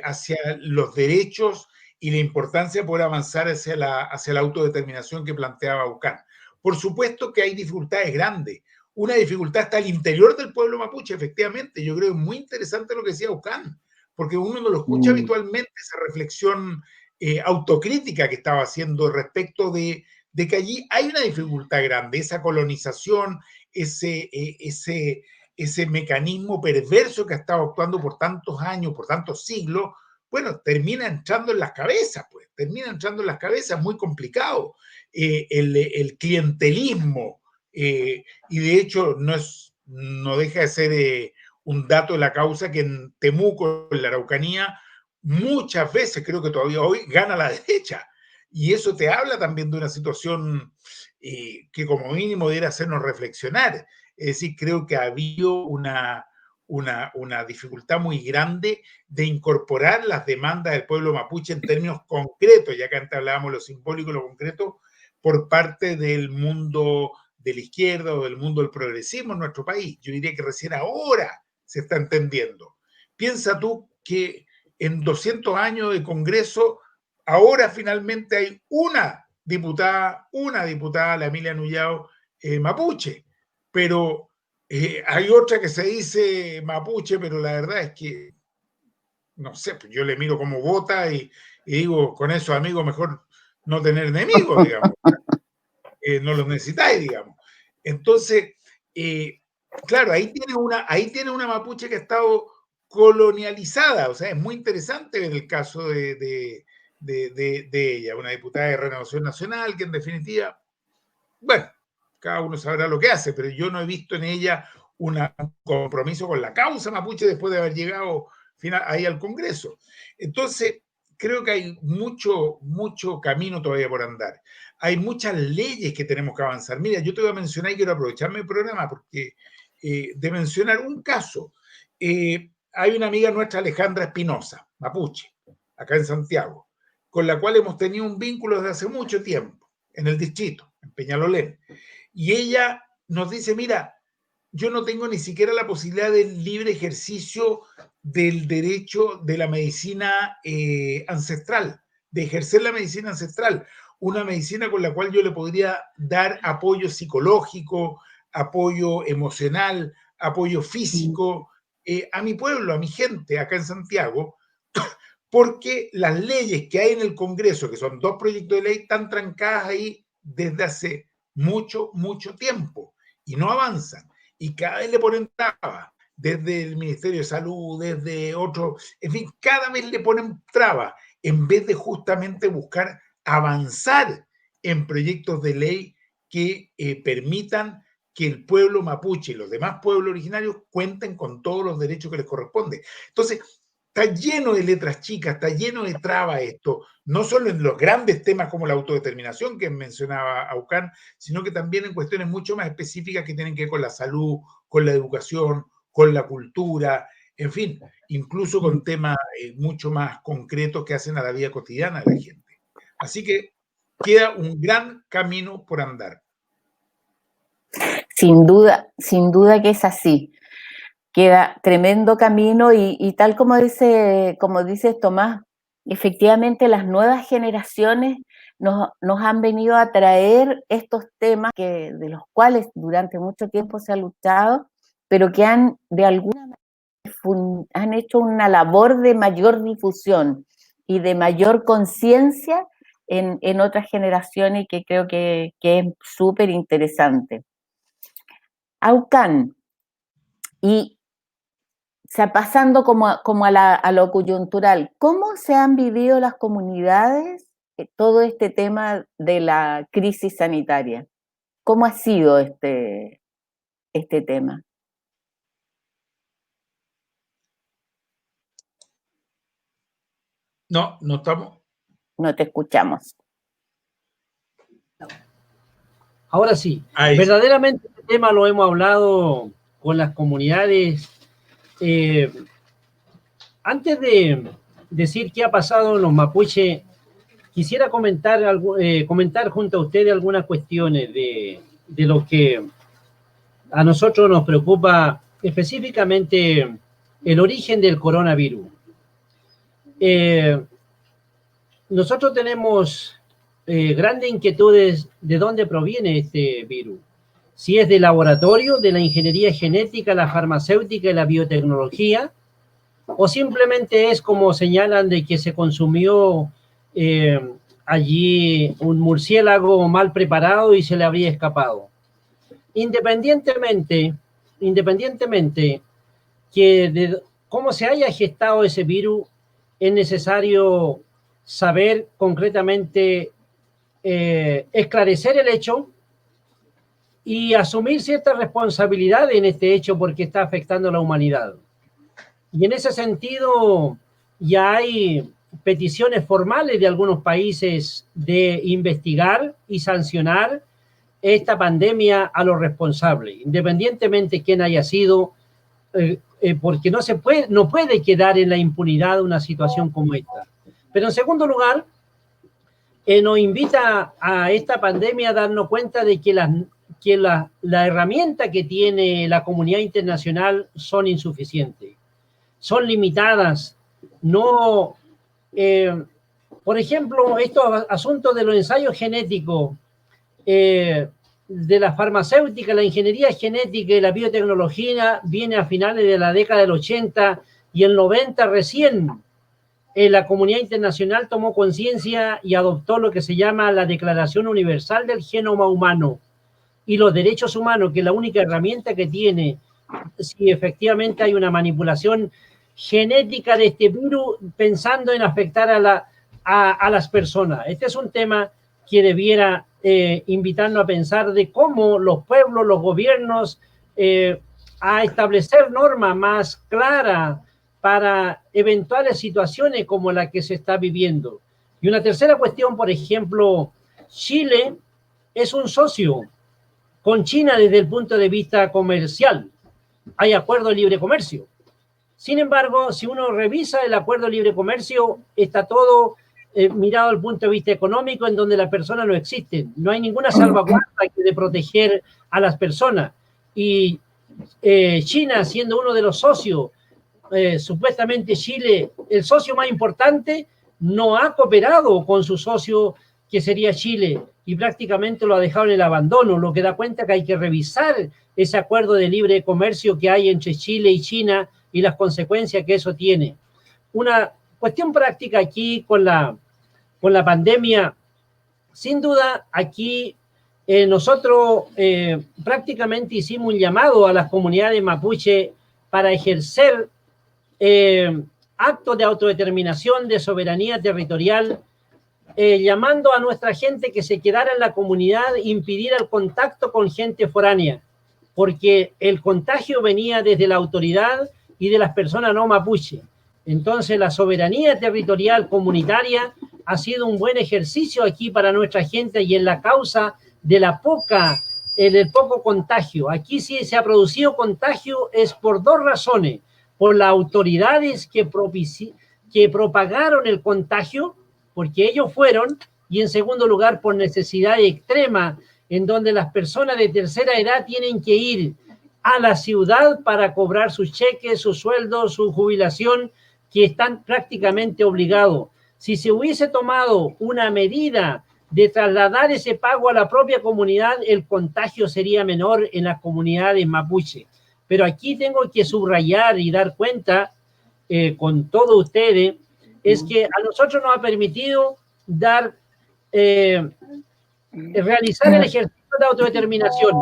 hacia los derechos y la importancia de poder avanzar hacia la autodeterminación que planteaba Aucán. Por supuesto que hay dificultades grandes. Una dificultad está al interior del pueblo mapuche, efectivamente. Yo creo que es muy interesante lo que decía Aucán, porque uno no lo escucha habitualmente, esa reflexión autocrítica que estaba haciendo respecto de que allí hay una dificultad grande, esa colonización, ese mecanismo perverso que ha estado actuando por tantos años, por tantos siglos, bueno, termina entrando en las cabezas, pues, termina entrando en las cabezas, muy complicado. El clientelismo, y de hecho no deja de ser un dato de la causa que en Temuco, en la Araucanía, muchas veces, creo que todavía hoy, gana la derecha. Y eso te habla también de una situación que como mínimo debería hacernos reflexionar. Es decir, creo que ha habido una dificultad muy grande de incorporar las demandas del pueblo mapuche en términos concretos, ya que antes hablábamos de lo simbólico y lo concreto, por parte del mundo de la izquierda o del mundo del progresismo en nuestro país. Yo diría que recién ahora se está entendiendo. Piensa tú que en 200 años de Congreso, ahora finalmente hay una diputada, la Emilia Nullao, mapuche, pero hay otra que se dice mapuche, pero la verdad es que, no sé, pues yo le miro como vota y digo, con esos amigos mejor no tener enemigos, digamos. No los necesitáis, digamos. Entonces, claro, ahí tiene una mapuche que ha estado colonializada, o sea, es muy interesante ver el caso de ella, una diputada de Renovación Nacional, que en definitiva, bueno, cada uno sabrá lo que hace, pero yo no he visto en ella un compromiso con la causa mapuche después de haber llegado ahí al Congreso. Entonces, creo que hay mucho camino todavía por andar. Hay muchas leyes que tenemos que avanzar. Mira, yo te voy a mencionar y quiero aprovecharme el programa porque de mencionar un caso. Hay una amiga nuestra, Alejandra Espinosa, mapuche, acá en Santiago, con la cual hemos tenido un vínculo desde hace mucho tiempo en el distrito, en Peñalolén. Y ella nos dice, mira, yo no tengo ni siquiera la posibilidad del libre ejercicio del derecho de la medicina ancestral, de ejercer la medicina ancestral, una medicina con la cual yo le podría dar apoyo psicológico, apoyo emocional, apoyo físico a mi pueblo, a mi gente acá en Santiago, porque las leyes que hay en el Congreso, que son 2 proyectos de ley, están trancadas ahí desde hace mucho tiempo y no avanzan. Y cada vez le ponen trabas, desde el Ministerio de Salud, desde otro, en fin, cada vez le ponen trabas, en vez de justamente buscar avanzar en proyectos de ley que permitan que el pueblo mapuche y los demás pueblos originarios cuenten con todos los derechos que les corresponden. Entonces, está lleno de letras chicas, está lleno de trabas esto, no solo en los grandes temas como la autodeterminación que mencionaba Aucán, sino que también en cuestiones mucho más específicas que tienen que ver con la salud, con la educación, con la cultura, en fin, incluso con temas mucho más concretos que hacen a la vida cotidiana de la gente. Así que queda un gran camino por andar. Sin duda que es así. Queda tremendo camino y tal como dice Tomás, efectivamente las nuevas generaciones nos han venido a traer estos temas de los cuales durante mucho tiempo se ha luchado, pero que han de alguna manera han hecho una labor de mayor difusión y de mayor conciencia en otras generaciones y que creo que es súper interesante. Aucán, y o sea, pasando como a lo coyuntural, ¿cómo se han vivido las comunidades todo este tema de la crisis sanitaria? ¿Cómo ha sido este tema? No, no estamos. No te escuchamos. Ahora sí, Ahí. verdaderamente este tema lo hemos hablado con las comunidades. Antes de decir qué ha pasado en los mapuche, quisiera comentar junto a ustedes algunas cuestiones de lo que a nosotros nos preocupa, específicamente el origen del coronavirus. Nosotros tenemos grandes inquietudes de dónde proviene este virus. Si es del laboratorio, de la ingeniería genética, la farmacéutica y la biotecnología, o simplemente es como señalan de que se consumió allí un murciélago mal preparado y se le habría escapado. Independientemente que de cómo se haya gestado ese virus, es necesario saber concretamente, esclarecer el hecho y asumir cierta responsabilidad en este hecho porque está afectando a la humanidad. Y en ese sentido ya hay peticiones formales de algunos países de investigar y sancionar esta pandemia a los responsables, independientemente de quién haya sido, porque no puede quedar en la impunidad una situación como esta. Pero en segundo lugar, nos invita a esta pandemia a darnos cuenta de que la herramienta que tiene la comunidad internacional son insuficientes, son limitadas. No, por ejemplo, estos asuntos de los ensayos genéticos, de la farmacéutica, la ingeniería genética y la biotecnología viene a finales de la década del 80 y el 90 recién la comunidad internacional tomó conciencia y adoptó lo que se llama la Declaración Universal del Genoma Humano y los derechos humanos, que es la única herramienta que tiene si efectivamente hay una manipulación genética de este virus pensando en afectar a las personas. Este es un tema que debiera invitarnos a pensar de cómo los pueblos, los gobiernos, a establecer normas más claras para eventuales situaciones como la que se está viviendo. Y una tercera cuestión, por ejemplo, Chile es un socio con China desde el punto de vista comercial. Hay acuerdo de libre comercio. Sin embargo, si uno revisa el acuerdo de libre comercio, está todo mirado al punto de vista económico, en donde las personas no existen. No hay ninguna salvaguarda de proteger a las personas. Y China, siendo uno de los socios, supuestamente Chile, el socio más importante, no ha cooperado con su socio, que sería Chile, y prácticamente lo ha dejado en el abandono, lo que da cuenta que hay que revisar ese acuerdo de libre comercio que hay entre Chile y China y las consecuencias que eso tiene. Una cuestión práctica aquí con la pandemia, sin duda aquí nosotros prácticamente hicimos un llamado a las comunidades mapuche para ejercer actos de autodeterminación, de soberanía territorial, llamando a nuestra gente que se quedara en la comunidad, impedir el contacto con gente foránea, porque el contagio venía desde la autoridad y de las personas no mapuche. Entonces la soberanía territorial comunitaria ha sido un buen ejercicio aquí para nuestra gente y en la causa de del poco contagio. Aquí sí se ha producido contagio es por dos razones: por las autoridades que propagaron el contagio, porque ellos fueron, y en segundo lugar por necesidad extrema, en donde las personas de tercera edad tienen que ir a la ciudad para cobrar sus cheques, sus sueldos, su jubilación, que están prácticamente obligados. Si se hubiese tomado una medida de trasladar ese pago a la propia comunidad, el contagio sería menor en las comunidades mapuche. Pero aquí tengo que subrayar y dar cuenta con todos ustedes, es que a nosotros nos ha permitido dar realizar el ejercicio de autodeterminación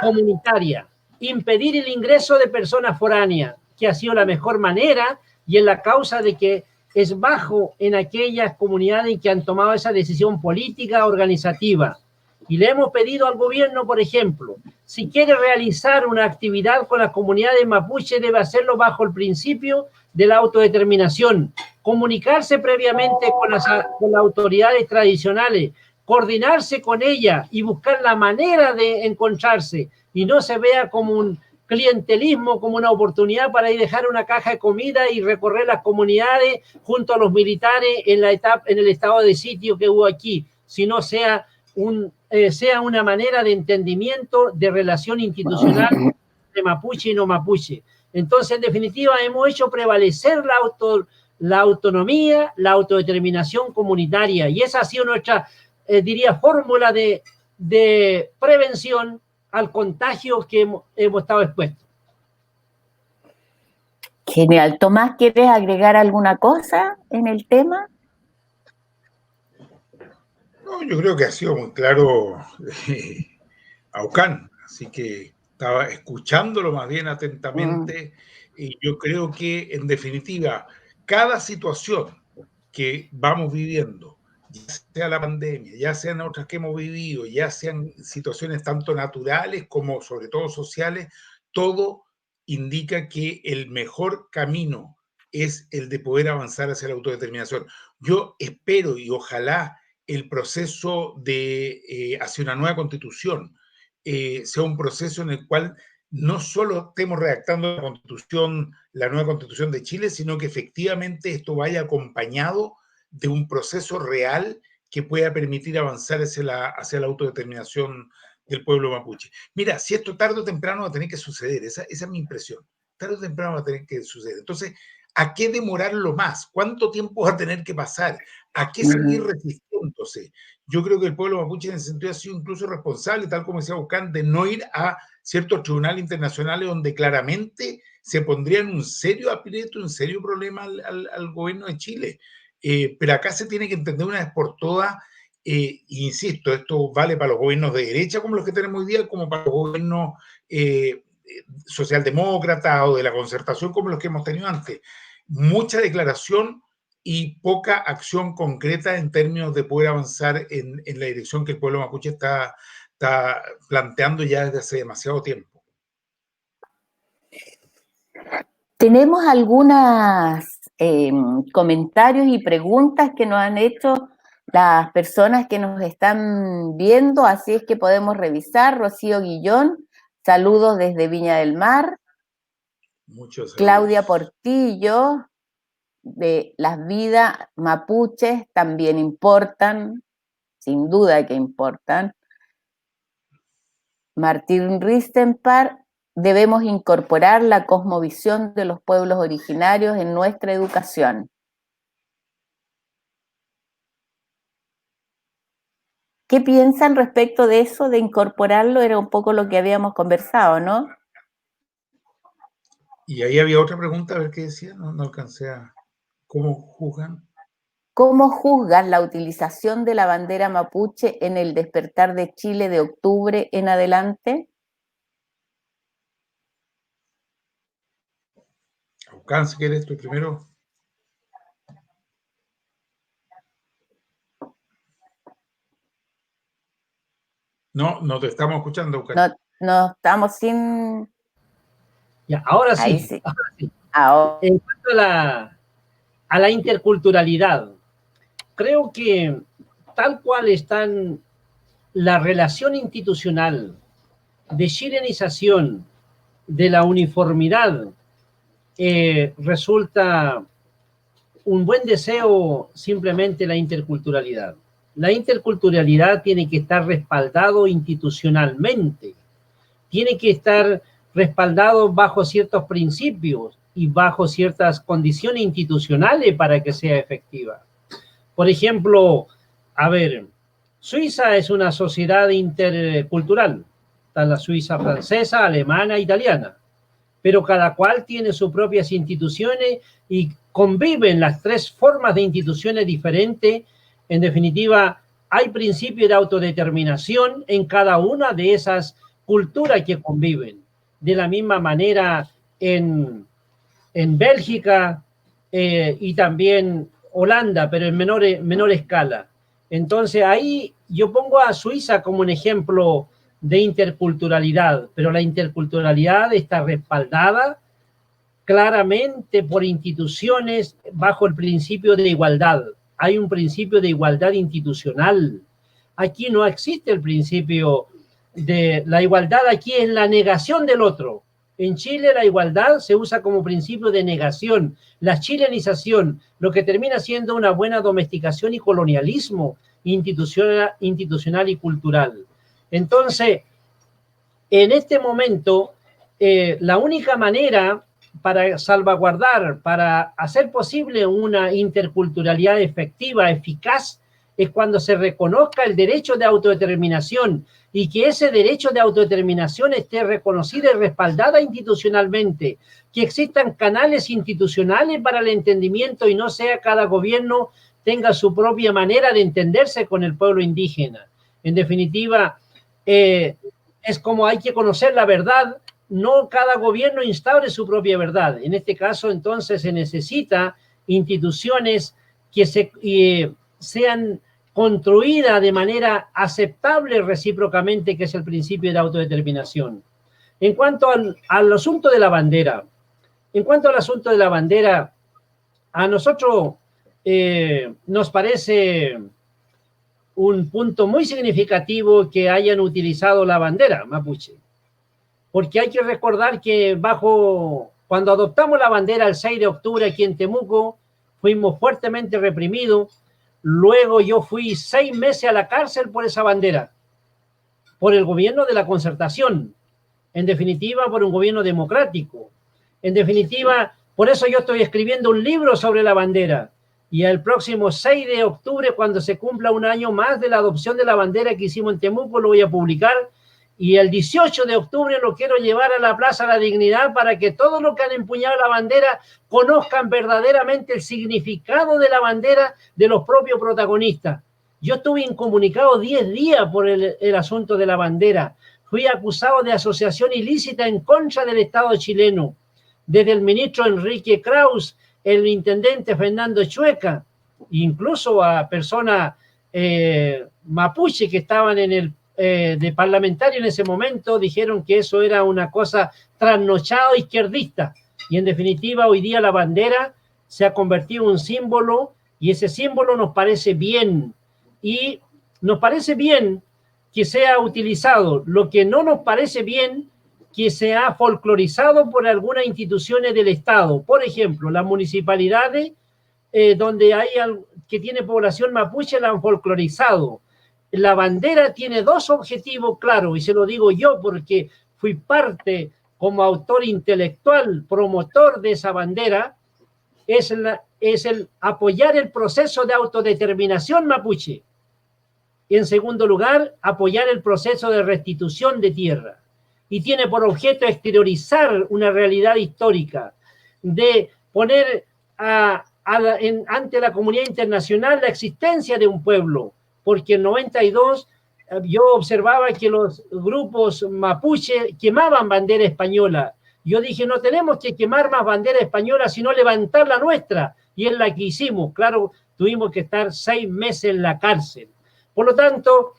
comunitaria, impedir el ingreso de personas foráneas, que ha sido la mejor manera y en la causa de que es bajo en aquellas comunidades que han tomado esa decisión política organizativa. Y le hemos pedido al gobierno, por ejemplo, si quiere realizar una actividad con las comunidades mapuche, debe hacerlo bajo el principio de la autodeterminación, comunicarse previamente con las autoridades tradicionales, coordinarse con ellas y buscar la manera de encontrarse y no se vea como un clientelismo, como una oportunidad para ir a dejar una caja de comida y recorrer las comunidades junto a los militares en el estado de sitio que hubo aquí, sino sea una manera de entendimiento, de relación institucional de mapuche y no mapuche. Entonces, en definitiva, hemos hecho prevalecer la autonomía, la autodeterminación comunitaria, y esa ha sido nuestra, diría, fórmula de prevención al contagio que hemos estado expuestos. Genial. Tomás, ¿quieres agregar alguna cosa en el tema? No, yo creo que ha sido muy claro Aucán, así que estaba escuchándolo más bien atentamente y yo creo que en definitiva cada situación que vamos viviendo, ya sea la pandemia, ya sean otras que hemos vivido, ya sean situaciones tanto naturales como sobre todo sociales, todo indica que el mejor camino es el de poder avanzar hacia la autodeterminación. Yo espero y ojalá el proceso hacia una nueva constitución sea un proceso en el cual no solo estemos redactando la nueva constitución de Chile, sino que efectivamente esto vaya acompañado de un proceso real que pueda permitir avanzar hacia la autodeterminación del pueblo mapuche. Mira, si esto tarde o temprano va a tener que suceder, esa es mi impresión, tarde o temprano va a tener que suceder. Entonces, ¿a qué demorarlo más? ¿Cuánto tiempo va a tener que pasar? ¿A qué seguir resistiéndose? Yo creo que el pueblo mapuche en ese sentido ha sido incluso responsable, tal como decía Aucán, de no ir a ciertos tribunales internacionales donde claramente se pondría en un serio aprieto, un serio problema al gobierno de Chile. Pero acá se tiene que entender una vez por todas, insisto, esto vale para los gobiernos de derecha como los que tenemos hoy día, como para los gobiernos socialdemócratas o de la concertación como los que hemos tenido antes. Mucha declaración y poca acción concreta en términos de poder avanzar en la dirección que el pueblo mapuche está planteando ya desde hace demasiado tiempo. Tenemos algunos comentarios y preguntas que nos han hecho las personas que nos están viendo, así es que podemos revisar. Rocío Guillón, saludos desde Viña del Mar. Muchos saludos. Claudia Portillo, de las vidas mapuches también importan, sin duda que importan. Martín Ristenpar, debemos incorporar la cosmovisión de los pueblos originarios en nuestra educación. ¿Qué piensan respecto de eso, de incorporarlo? Era un poco lo que habíamos conversado, ¿no? Y ahí había otra pregunta, a ver qué decía, no alcancé a... ¿Cómo juzgan? ¿Cómo juzgan la utilización de la bandera mapuche en el despertar de Chile de octubre en adelante? Aucán, si quieres, tú primero. No te estamos escuchando, Aucán. No estamos sin... Ya, ahora sí. Ahí sí. Ahora sí. Ahora. En cuanto a la interculturalidad, creo que tal cual están la relación institucional de chilenización, de la uniformidad, resulta un buen deseo simplemente la interculturalidad. La interculturalidad tiene que estar respaldado institucionalmente, tiene que estar respaldado bajo ciertos principios y bajo ciertas condiciones institucionales para que sea efectiva. Por ejemplo, a ver, Suiza es una sociedad intercultural, está la Suiza francesa, alemana, italiana, pero cada cual tiene sus propias instituciones y conviven las tres formas de instituciones diferentes, en definitiva, hay principio de autodeterminación en cada una de esas culturas que conviven. De la misma manera en Bélgica y también Holanda, pero en menor escala. Entonces ahí yo pongo a Suiza como un ejemplo de interculturalidad, pero la interculturalidad está respaldada claramente por instituciones bajo el principio de igualdad. Hay un principio de igualdad institucional. Aquí no existe el principio de la igualdad, aquí es la negación del otro. En Chile la igualdad se usa como principio de negación, la chilenización, lo que termina siendo una buena domesticación y colonialismo institucional y cultural. Entonces, en este momento, la única manera para salvaguardar, para hacer posible una interculturalidad efectiva, eficaz, es cuando se reconozca el derecho de autodeterminación y que ese derecho de autodeterminación esté reconocido y respaldado institucionalmente, que existan canales institucionales para el entendimiento y no sea cada gobierno tenga su propia manera de entenderse con el pueblo indígena. En definitiva, es como hay que conocer la verdad, no cada gobierno instaure su propia verdad. En este caso, entonces, se necesita instituciones que sean construidas de manera aceptable recíprocamente, que es el principio de autodeterminación. En cuanto al asunto de la bandera, a nosotros nos parece un punto muy significativo que hayan utilizado la bandera mapuche. Porque hay que recordar que cuando adoptamos la bandera el 6 de octubre aquí en Temuco, fuimos fuertemente reprimidos. Luego yo fui 6 meses a la cárcel por esa bandera, por el gobierno de la Concertación, en definitiva por un gobierno democrático. En definitiva, por eso yo estoy escribiendo un libro sobre la bandera. Y el próximo 6 de octubre, cuando se cumpla un año más de la adopción de la bandera que hicimos en Temuco, lo voy a publicar. Y el 18 de octubre lo quiero llevar a la Plaza de la Dignidad para que todos los que han empuñado la bandera conozcan verdaderamente el significado de la bandera de los propios protagonistas. Yo estuve incomunicado 10 días por el asunto de la bandera. Fui acusado de asociación ilícita en contra del Estado chileno, desde el ministro Enrique Kraus, el intendente Fernando Chueca, incluso a personas mapuche que estaban de parlamentario en ese momento, dijeron que eso era una cosa trasnochada izquierdista. Y en definitiva, hoy día la bandera se ha convertido en un símbolo y ese símbolo nos parece bien. Y nos parece bien que sea utilizado. Lo que no nos parece bien que se ha folclorizado por algunas instituciones del Estado. Por ejemplo, las municipalidades donde que tiene población mapuche la han folclorizado. La bandera tiene 2 objetivos claros, y se lo digo yo porque fui parte como autor intelectual, promotor de esa bandera, es el apoyar el proceso de autodeterminación mapuche. Y en segundo lugar, apoyar el proceso de restitución de tierra. Y tiene por objeto exteriorizar una realidad histórica, de poner ante la comunidad internacional la existencia de un pueblo, porque en 92 yo observaba que los grupos mapuche quemaban bandera española. Yo dije, no tenemos que quemar más bandera española, sino levantar la nuestra, y es la que hicimos. Claro, tuvimos que estar 6 meses en la cárcel. Por lo tanto,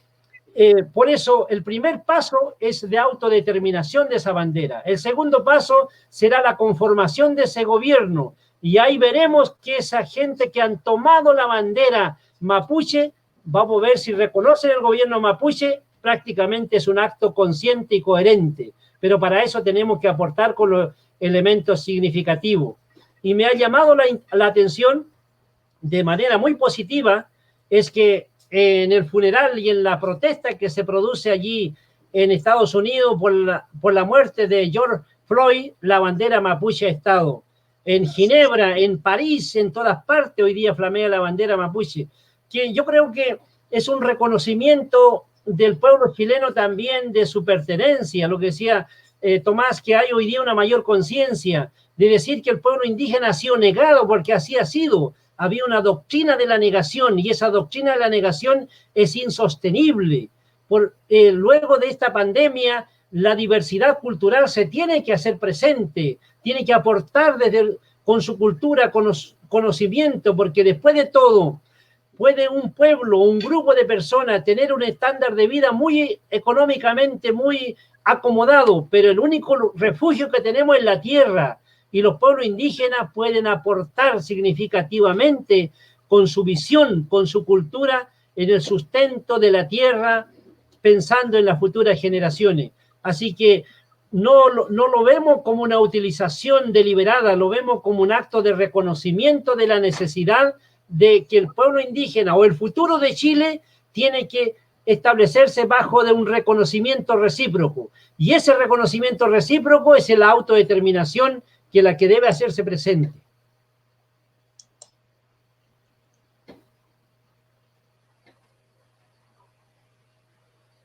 por eso el primer paso es de autodeterminación de esa bandera. El segundo paso será la conformación de ese gobierno, y ahí veremos que esa gente que han tomado la bandera mapuche, vamos a ver si reconocen el gobierno mapuche, prácticamente es un acto consciente y coherente, pero para eso tenemos que aportar con los elementos significativos. Y me ha llamado la atención de manera muy positiva, es que en el funeral y en la protesta que se produce allí en Estados Unidos por la muerte de George Floyd, la bandera mapuche ha estado. En Ginebra, en París, en todas partes, hoy día flamea la bandera mapuche, que yo creo que es un reconocimiento del pueblo chileno también de su pertenencia, lo que decía Tomás, que hay hoy día una mayor conciencia de decir que el pueblo indígena ha sido negado, porque así ha sido. Había una doctrina de la negación y esa doctrina de la negación es insostenible. Luego de esta pandemia, la diversidad cultural se tiene que hacer presente, tiene que aportar con su cultura, conocimiento, porque después de todo, puede un pueblo, un grupo de personas tener un estándar de vida muy económicamente, muy acomodado, pero el único refugio que tenemos es la tierra, y los pueblos indígenas pueden aportar significativamente con su visión, con su cultura, en el sustento de la tierra, pensando en las futuras generaciones. Así que no lo vemos como una utilización deliberada, lo vemos como un acto de reconocimiento de la necesidad de que el pueblo indígena o el futuro de Chile tiene que establecerse bajo de un reconocimiento recíproco. Y ese reconocimiento recíproco es la autodeterminación que la que debe hacerse presente.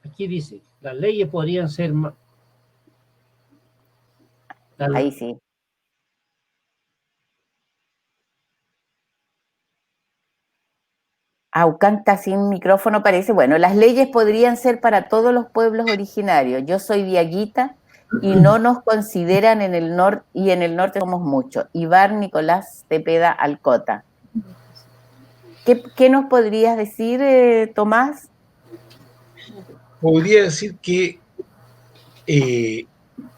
Aquí dice, las leyes podrían ser más... Ahí sí. Aucán está sin micrófono, parece. Bueno, las leyes podrían ser para todos los pueblos originarios. Yo soy diaguita y no nos consideran en el norte, y en el norte somos muchos. Ibar Nicolás Tepeda Alcota. ¿Qué nos podrías decir, Tomás? Podría decir que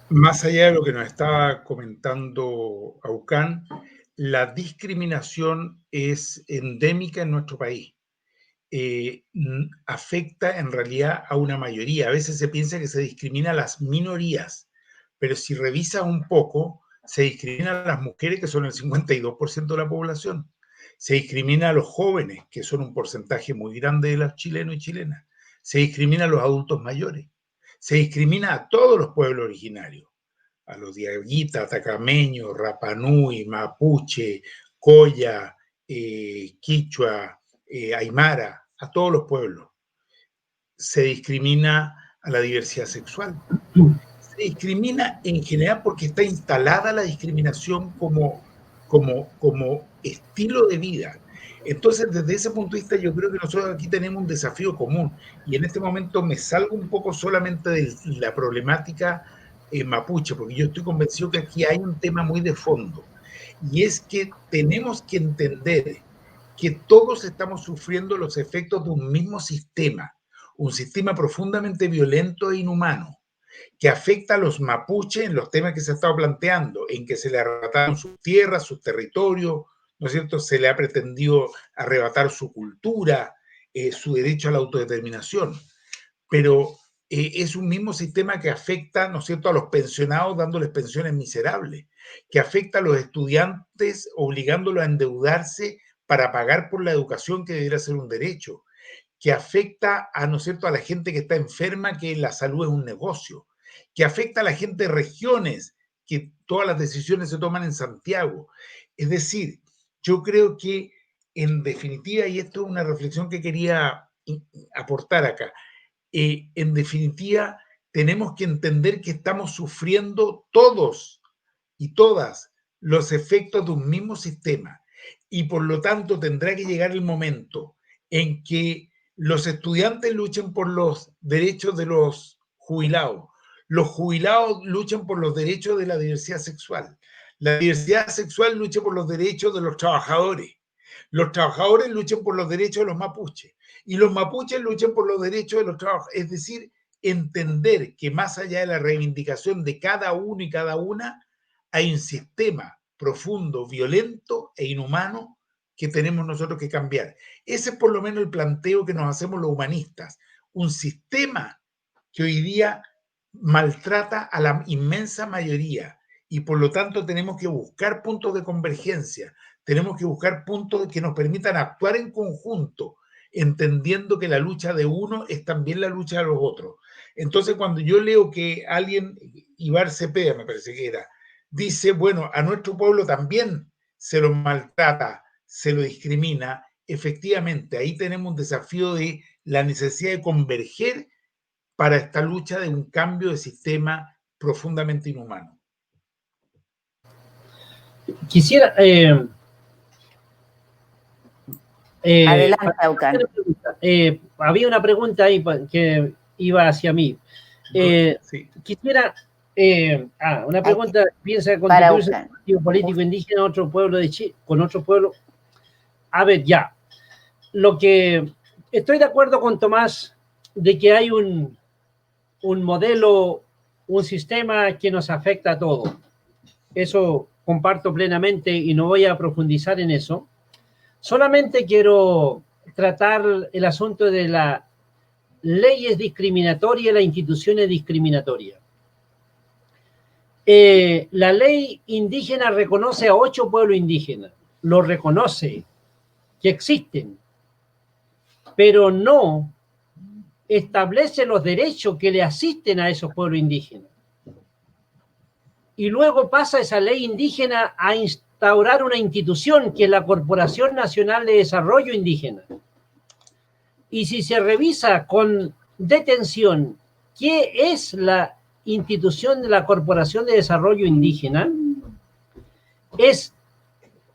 más allá de lo que nos estaba comentando Aucán, la discriminación es endémica en nuestro país. Afecta en realidad a una mayoría. A veces se piensa que se discrimina a las minorías, pero si revisa un poco, se discrimina a las mujeres, que son el 52% de la población. Se discrimina a los jóvenes, que son un porcentaje muy grande de los chilenos y chilenas. Se discrimina a los adultos mayores. Se discrimina a todos los pueblos originarios, a los diaguita, atacameños, rapanui, mapuche, coya, quichua, aymara, a todos los pueblos. Se discrimina a la diversidad sexual. Se discrimina en general porque está instalada la discriminación como estilo de vida. Entonces, desde ese punto de vista, yo creo que nosotros aquí tenemos un desafío común. Y en este momento me salgo un poco solamente de la problemática mapuche, porque yo estoy convencido que aquí hay un tema muy de fondo. Y es que tenemos que entender que todos estamos sufriendo los efectos de un mismo sistema, un sistema profundamente violento e inhumano, que afecta a los mapuches en los temas que se ha estado planteando, en que se le arrebataron sus tierras, sus territorios, ¿no es cierto? Se le ha pretendido arrebatar su cultura, su derecho a la autodeterminación. Pero es un mismo sistema que afecta, ¿no es cierto?, a los pensionados dándoles pensiones miserables, que afecta a los estudiantes obligándolos a endeudarse para pagar por la educación que debería ser un derecho, que afecta a, ¿no es cierto?, a la gente que está enferma, que la salud es un negocio, que afecta a la gente de regiones, que todas las decisiones se toman en Santiago. Es decir, yo creo que en definitiva, y esto es una reflexión que quería aportar acá, en definitiva, tenemos que entender que estamos sufriendo todos y todas los efectos de un mismo sistema y por lo tanto tendrá que llegar el momento en que los estudiantes luchen por los derechos de los jubilados luchen por los derechos de la diversidad sexual, la diversidad sexual luche por los derechos de los trabajadores luchen por los derechos de los mapuches y los mapuches luchen por los derechos de los trabajadores. Es decir, entender que más allá de la reivindicación de cada uno y cada una, hay un sistema profundo, violento e inhumano que tenemos nosotros que cambiar. Ese es por lo menos el planteo que nos hacemos los humanistas. Un sistema que hoy día maltrata a la inmensa mayoría y por lo tanto tenemos que buscar puntos de convergencia, tenemos que buscar puntos que nos permitan actuar en conjunto, entendiendo que la lucha de uno es también la lucha de los otros. Entonces, cuando yo leo que alguien, Ibar Cepeda me parece que era, dice, bueno, a nuestro pueblo también se lo maltrata, se lo discrimina, efectivamente, ahí tenemos un desafío de la necesidad de converger para esta lucha de un cambio de sistema profundamente inhumano. quisiera... Adelante, Aucán. Había una pregunta ahí que iba hacia mí. Sí. Quisiera... una pregunta, ¿piensa Para constituirse Aucán. un partido político indígena otro pueblo de Chile, con otro pueblo? A ver, ya. Lo que estoy de acuerdo con Tomás de que hay un modelo, un sistema que nos afecta a todos. Eso comparto plenamente y no voy a profundizar en eso. Solamente quiero tratar el asunto de las leyes discriminatorias y las instituciones discriminatorias. La ley indígena reconoce a 8 pueblos indígenas, lo reconoce, que existen, pero no establece los derechos que le asisten a esos pueblos indígenas. Y luego pasa esa ley indígena a instaurar una institución que es la Corporación Nacional de Desarrollo Indígena. Y si se revisa con detención qué es la institución de la Corporación de Desarrollo Indígena,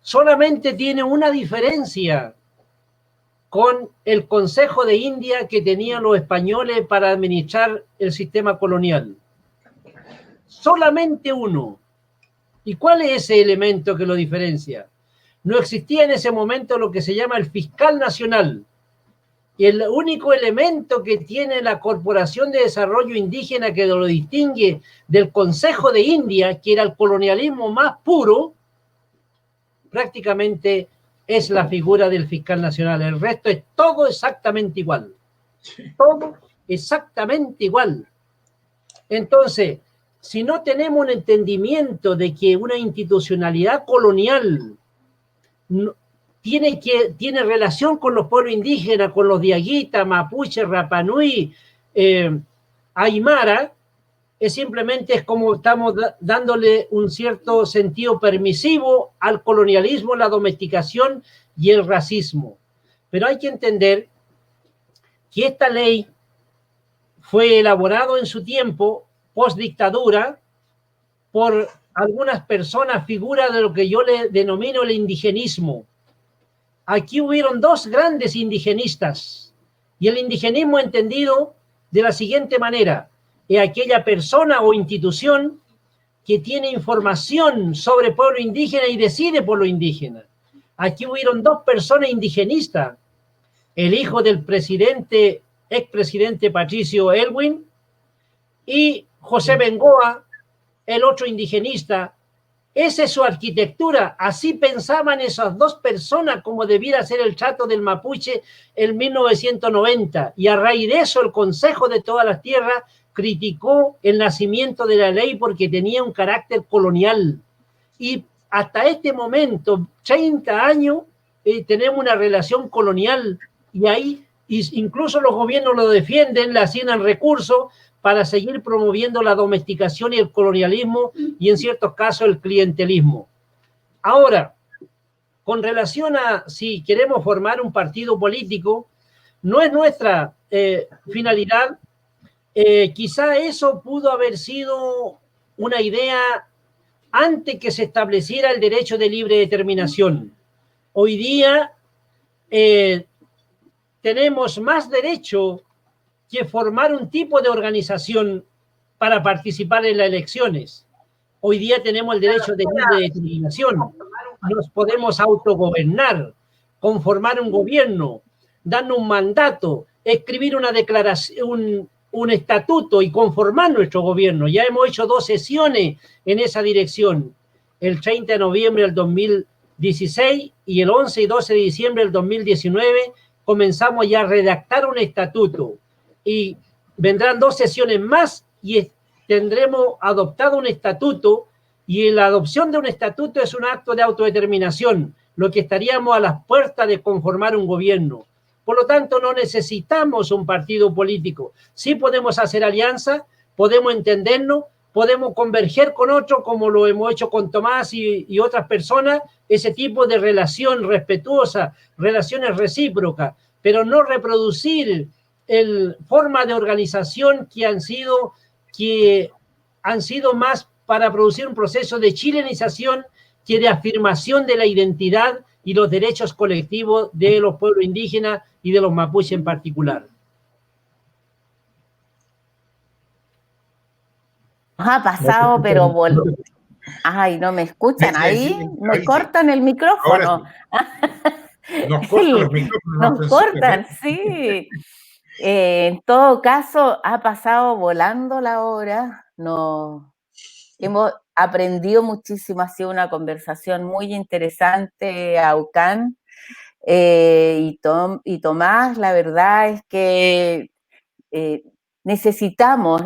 solamente tiene una diferencia con el Consejo de India que tenían los españoles para administrar el sistema colonial. Solamente uno. ¿Y cuál es ese elemento que lo diferencia? No existía en ese momento lo que se llama el fiscal nacional. Y el único elemento que tiene la Corporación de Desarrollo Indígena que lo distingue del Consejo de India, que era el colonialismo más puro, prácticamente es la figura del fiscal nacional. El resto es todo exactamente igual. Todo exactamente igual. Entonces, si no tenemos un entendimiento de que una institucionalidad colonial tiene relación con los pueblos indígenas, con los diaguita, mapuche, rapanui, aymara, simplemente es como estamos dándole un cierto sentido permisivo al colonialismo, la domesticación y el racismo. Pero hay que entender que esta ley fue elaborada en su tiempo, post-dictadura, por algunas personas, figuras de lo que yo le denomino el indigenismo. Aquí hubieron 2 grandes indigenistas, y el indigenismo entendido de la siguiente manera: es aquella persona o institución que tiene información sobre pueblo indígena y decide por lo indígena. Aquí hubieron 2 personas indigenistas, el hijo del expresidente Patricio Aylwin y José Bengoa, el otro indigenista. Esa es su arquitectura. Así pensaban esas 2 personas como debiera ser el trato del mapuche en 1990. Y a raíz de eso el Consejo de Todas las Tierras criticó el nacimiento de la ley porque tenía un carácter colonial. Y hasta este momento, 30 años, tenemos una relación colonial, y ahí incluso los gobiernos lo defienden, le asignan recursos para seguir promoviendo la domesticación y el colonialismo y en ciertos casos el clientelismo. Ahora, con relación a si queremos formar un partido político, no es nuestra finalidad. Quizá eso pudo haber sido una idea antes que se estableciera el derecho de libre determinación. Hoy día tenemos más derecho que formar un tipo de organización para participar en las elecciones. Hoy día tenemos el derecho de libre determinación. Nos podemos autogobernar, conformar un gobierno, darnos un mandato, escribir una declaración, un estatuto y conformar nuestro gobierno. Ya hemos hecho 2 sesiones en esa dirección, el 30 de noviembre del 2016 y el 11 y 12 de diciembre del 2019 comenzamos ya a redactar un estatuto. Y vendrán 2 sesiones más y tendremos adoptado un estatuto, y la adopción de un estatuto es un acto de autodeterminación, lo que estaríamos a las puertas de conformar un gobierno. Por lo tanto, no necesitamos un partido político. Sí podemos hacer alianza, podemos entendernos, podemos converger con otros, como lo hemos hecho con Tomás y otras personas, ese tipo de relación respetuosa, relaciones recíprocas, pero no reproducir formas de organización que han sido más para producir un proceso de chilenización que de afirmación de la identidad y los derechos colectivos de los pueblos indígenas y de los mapuches en particular. Nos ha pasado, pero ay, ¿no me escuchan ahí? ¿Me Ahí sí. cortan el micrófono? Sí. Nos cortan los micrófonos. Nos cortan, sí. En todo caso, ha pasado volando la hora. Hemos aprendido muchísimo, ha sido una conversación muy interesante, Aucán. Y Tomás, la verdad es que necesitamos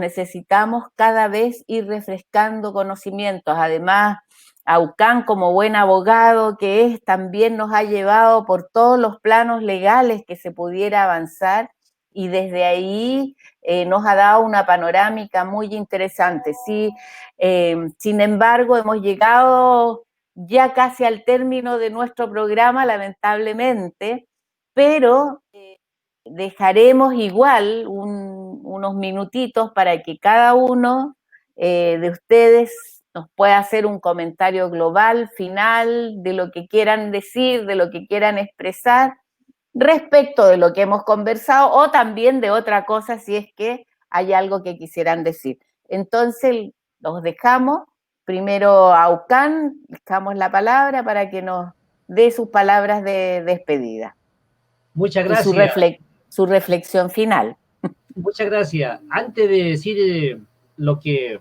cada vez ir refrescando conocimientos. Además, Aucán, como buen abogado que es, también nos ha llevado por todos los planos legales que se pudiera avanzar y desde ahí nos ha dado una panorámica muy interesante. Sí, sin embargo, hemos llegado ya casi al término de nuestro programa, lamentablemente, pero dejaremos igual unos minutitos para que cada uno de ustedes nos pueda hacer un comentario global, final, de lo que quieran decir, de lo que quieran expresar respecto de lo que hemos conversado o también de otra cosa si es que hay algo que quisieran decir. Entonces, los dejamos. Primero a Aucán, dejamos la palabra para que nos dé sus palabras de despedida. Muchas gracias. Y su reflexión final. Muchas gracias. Antes de decir lo que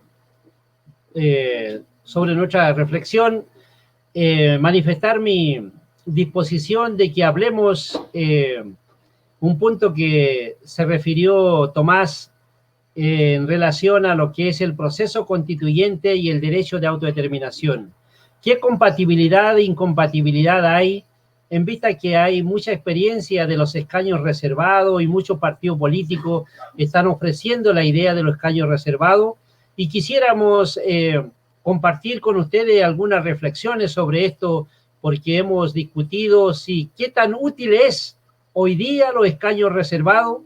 sobre nuestra reflexión, manifestar mi disposición de que hablemos un punto que se refirió Tomás en relación a lo que es el proceso constituyente y el derecho de autodeterminación. ¿Qué compatibilidad e incompatibilidad hay en vista que hay mucha experiencia de los escaños reservados y muchos partidos políticos están ofreciendo la idea de los escaños reservados? Y quisiéramos compartir con ustedes algunas reflexiones sobre esto, porque hemos discutido si qué tan útil es hoy día los escaños reservados,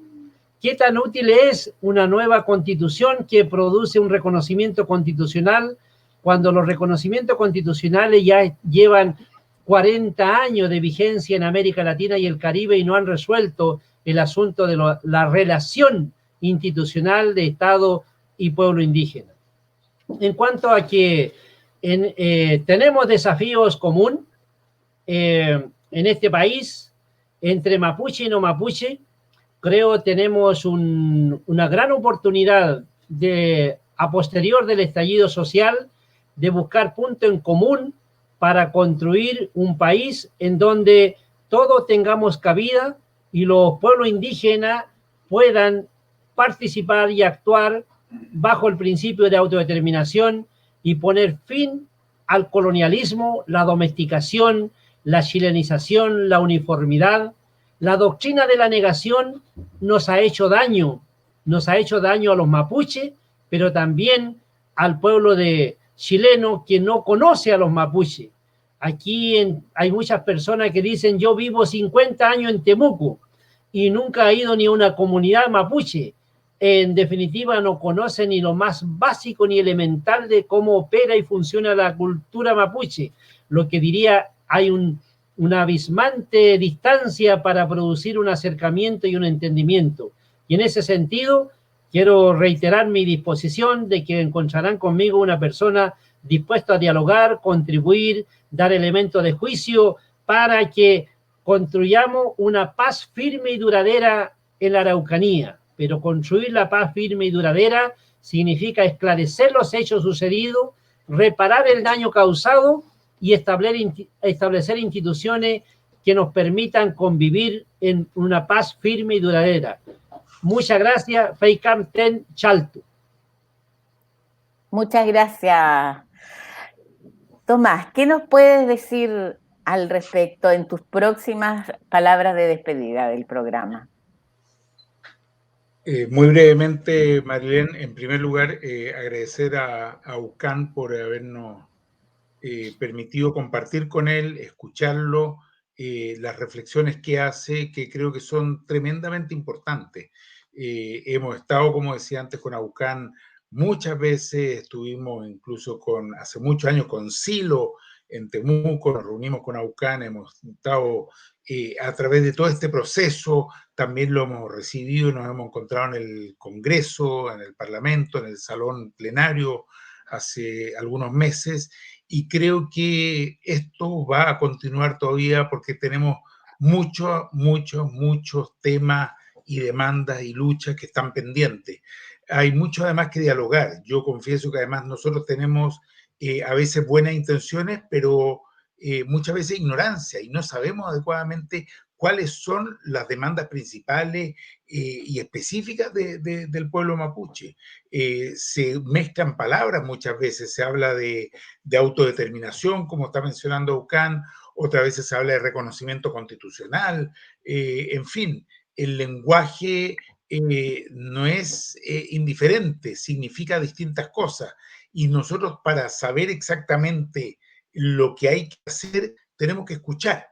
qué tan útil es una nueva constitución que produce un reconocimiento constitucional cuando los reconocimientos constitucionales ya llevan 40 años de vigencia en América Latina y el Caribe y no han resuelto el asunto de la relación institucional de Estado y pueblo indígena. En cuanto a que tenemos desafíos comunes en este país, entre mapuche y no mapuche, creo tenemos una gran oportunidad a posterior del estallido social de buscar punto en común para construir un país en donde todos tengamos cabida y los pueblos indígenas puedan participar y actuar bajo el principio de autodeterminación y poner fin al colonialismo, la domesticación, la chilenización, la uniformidad. La doctrina de la negación nos ha hecho daño a los mapuches, pero también al pueblo chileno que no conoce a los mapuches. Aquí hay muchas personas que dicen, yo vivo 50 años en Temuco y nunca he ido ni a una comunidad mapuche. En definitiva, no conocen ni lo más básico ni elemental de cómo opera y funciona la cultura mapuche. Lo que diría, hay una abismante distancia para producir un acercamiento y un entendimiento. Y en ese sentido, quiero reiterar mi disposición de que encontrarán conmigo una persona dispuesta a dialogar, contribuir, dar elementos de juicio para que construyamos una paz firme y duradera en la Araucanía. Pero construir la paz firme y duradera significa esclarecer los hechos sucedidos, reparar el daño causado y establecer instituciones que nos permitan convivir en una paz firme y duradera. Muchas gracias, Feikam Ten Chaltu. Muchas gracias. Tomás, ¿qué nos puedes decir al respecto en tus próximas palabras de despedida del programa? Muy brevemente, Marilén, en primer lugar, agradecer a Aucán por habernos permitido compartir con él, escucharlo, las reflexiones que hace, que creo que son tremendamente importantes. Hemos estado, como decía antes, con Aucán muchas veces, estuvimos incluso hace muchos años con Silo en Temuco, nos reunimos con Aucán, hemos estado a través de todo este proceso, también lo hemos recibido y nos hemos encontrado en el Congreso, en el Parlamento, en el Salón Plenario hace algunos meses, y creo que esto va a continuar todavía porque tenemos muchos temas y demandas y luchas que están pendientes. Hay mucho además que dialogar. Yo confieso que además nosotros tenemos a veces buenas intenciones, pero muchas veces ignorancia y no sabemos adecuadamente cuáles son las demandas principales y específicas del pueblo mapuche. Se mezclan palabras muchas veces, se habla de autodeterminación, como está mencionando Aucán, otras veces se habla de reconocimiento constitucional, en fin, el lenguaje no es indiferente, significa distintas cosas. Y nosotros para saber exactamente lo que hay que hacer, tenemos que escuchar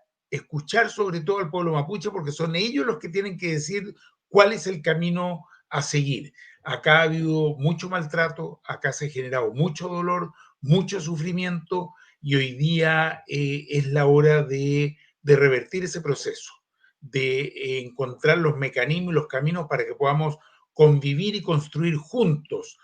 sobre todo al pueblo mapuche, porque son ellos los que tienen que decir cuál es el camino a seguir. Acá ha habido mucho maltrato, acá se ha generado mucho dolor, mucho sufrimiento, y hoy día es la hora de revertir ese proceso, de encontrar los mecanismos y los caminos para que podamos convivir y construir juntos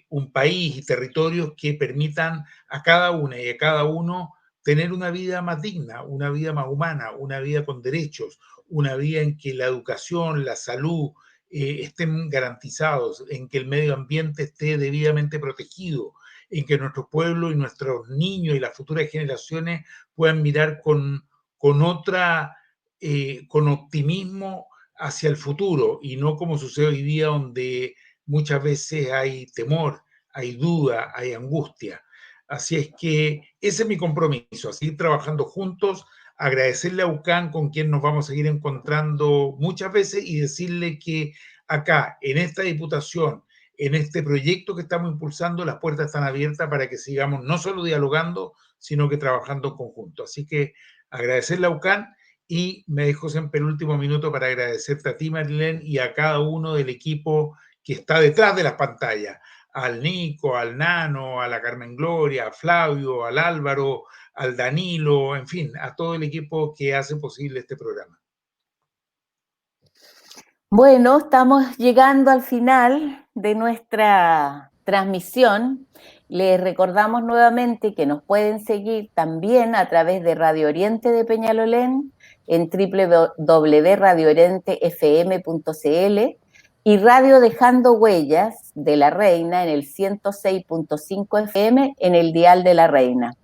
un país y territorios que permitan a cada una y a cada uno tener una vida más digna, una vida más humana, una vida con derechos, una vida en que la educación, la salud estén garantizados, en que el medio ambiente esté debidamente protegido, en que nuestro pueblo y nuestros niños y las futuras generaciones puedan mirar con con optimismo hacia el futuro y no como sucede hoy día, donde muchas veces hay temor, hay duda, hay angustia. Así es que ese es mi compromiso, a seguir trabajando juntos, agradecerle a Aucán, con quien nos vamos a seguir encontrando muchas veces, y decirle que acá, en esta diputación, en este proyecto que estamos impulsando, las puertas están abiertas para que sigamos no solo dialogando, sino que trabajando en conjunto. Así que agradecerle a Aucán, y me dejo siempre el último minuto para agradecerte a ti, Marilén, y a cada uno del equipo que está detrás de las pantallas, al Nico, al Nano, a la Carmen Gloria, a Flavio, al Álvaro, al Danilo, en fin, a todo el equipo que hace posible este programa. Bueno, estamos llegando al final de nuestra transmisión. Les recordamos nuevamente que nos pueden seguir también a través de Radio Oriente de Peñalolén en www.radioorientefm.cl y Radio Dejando Huellas de La Reina en el 106.5 FM en el dial de La Reina.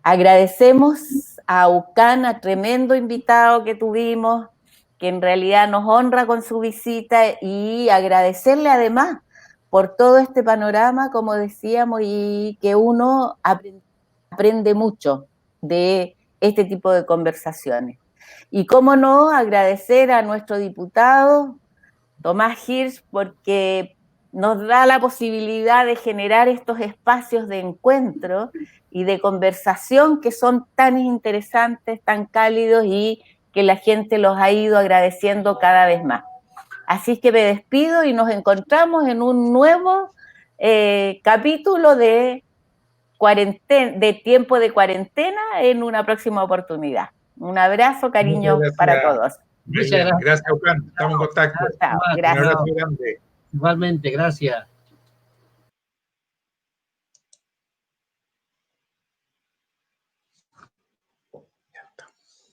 Agradecemos a Aucán, a tremendo invitado que tuvimos, que en realidad nos honra con su visita, y agradecerle además por todo este panorama, como decíamos, y que uno aprende mucho de este tipo de conversaciones. Y cómo no, agradecer a nuestro diputado Tomás Hirsch, porque nos da la posibilidad de generar estos espacios de encuentro y de conversación que son tan interesantes, tan cálidos, y que la gente los ha ido agradeciendo cada vez más. Así que me despido y nos encontramos en un nuevo capítulo de tiempo de cuarentena en una próxima oportunidad. Un abrazo, cariño para todos. Muchas gracias, Aucán. Estamos en contacto. Chao, gracias. Un abrazo grande. Igualmente, gracias.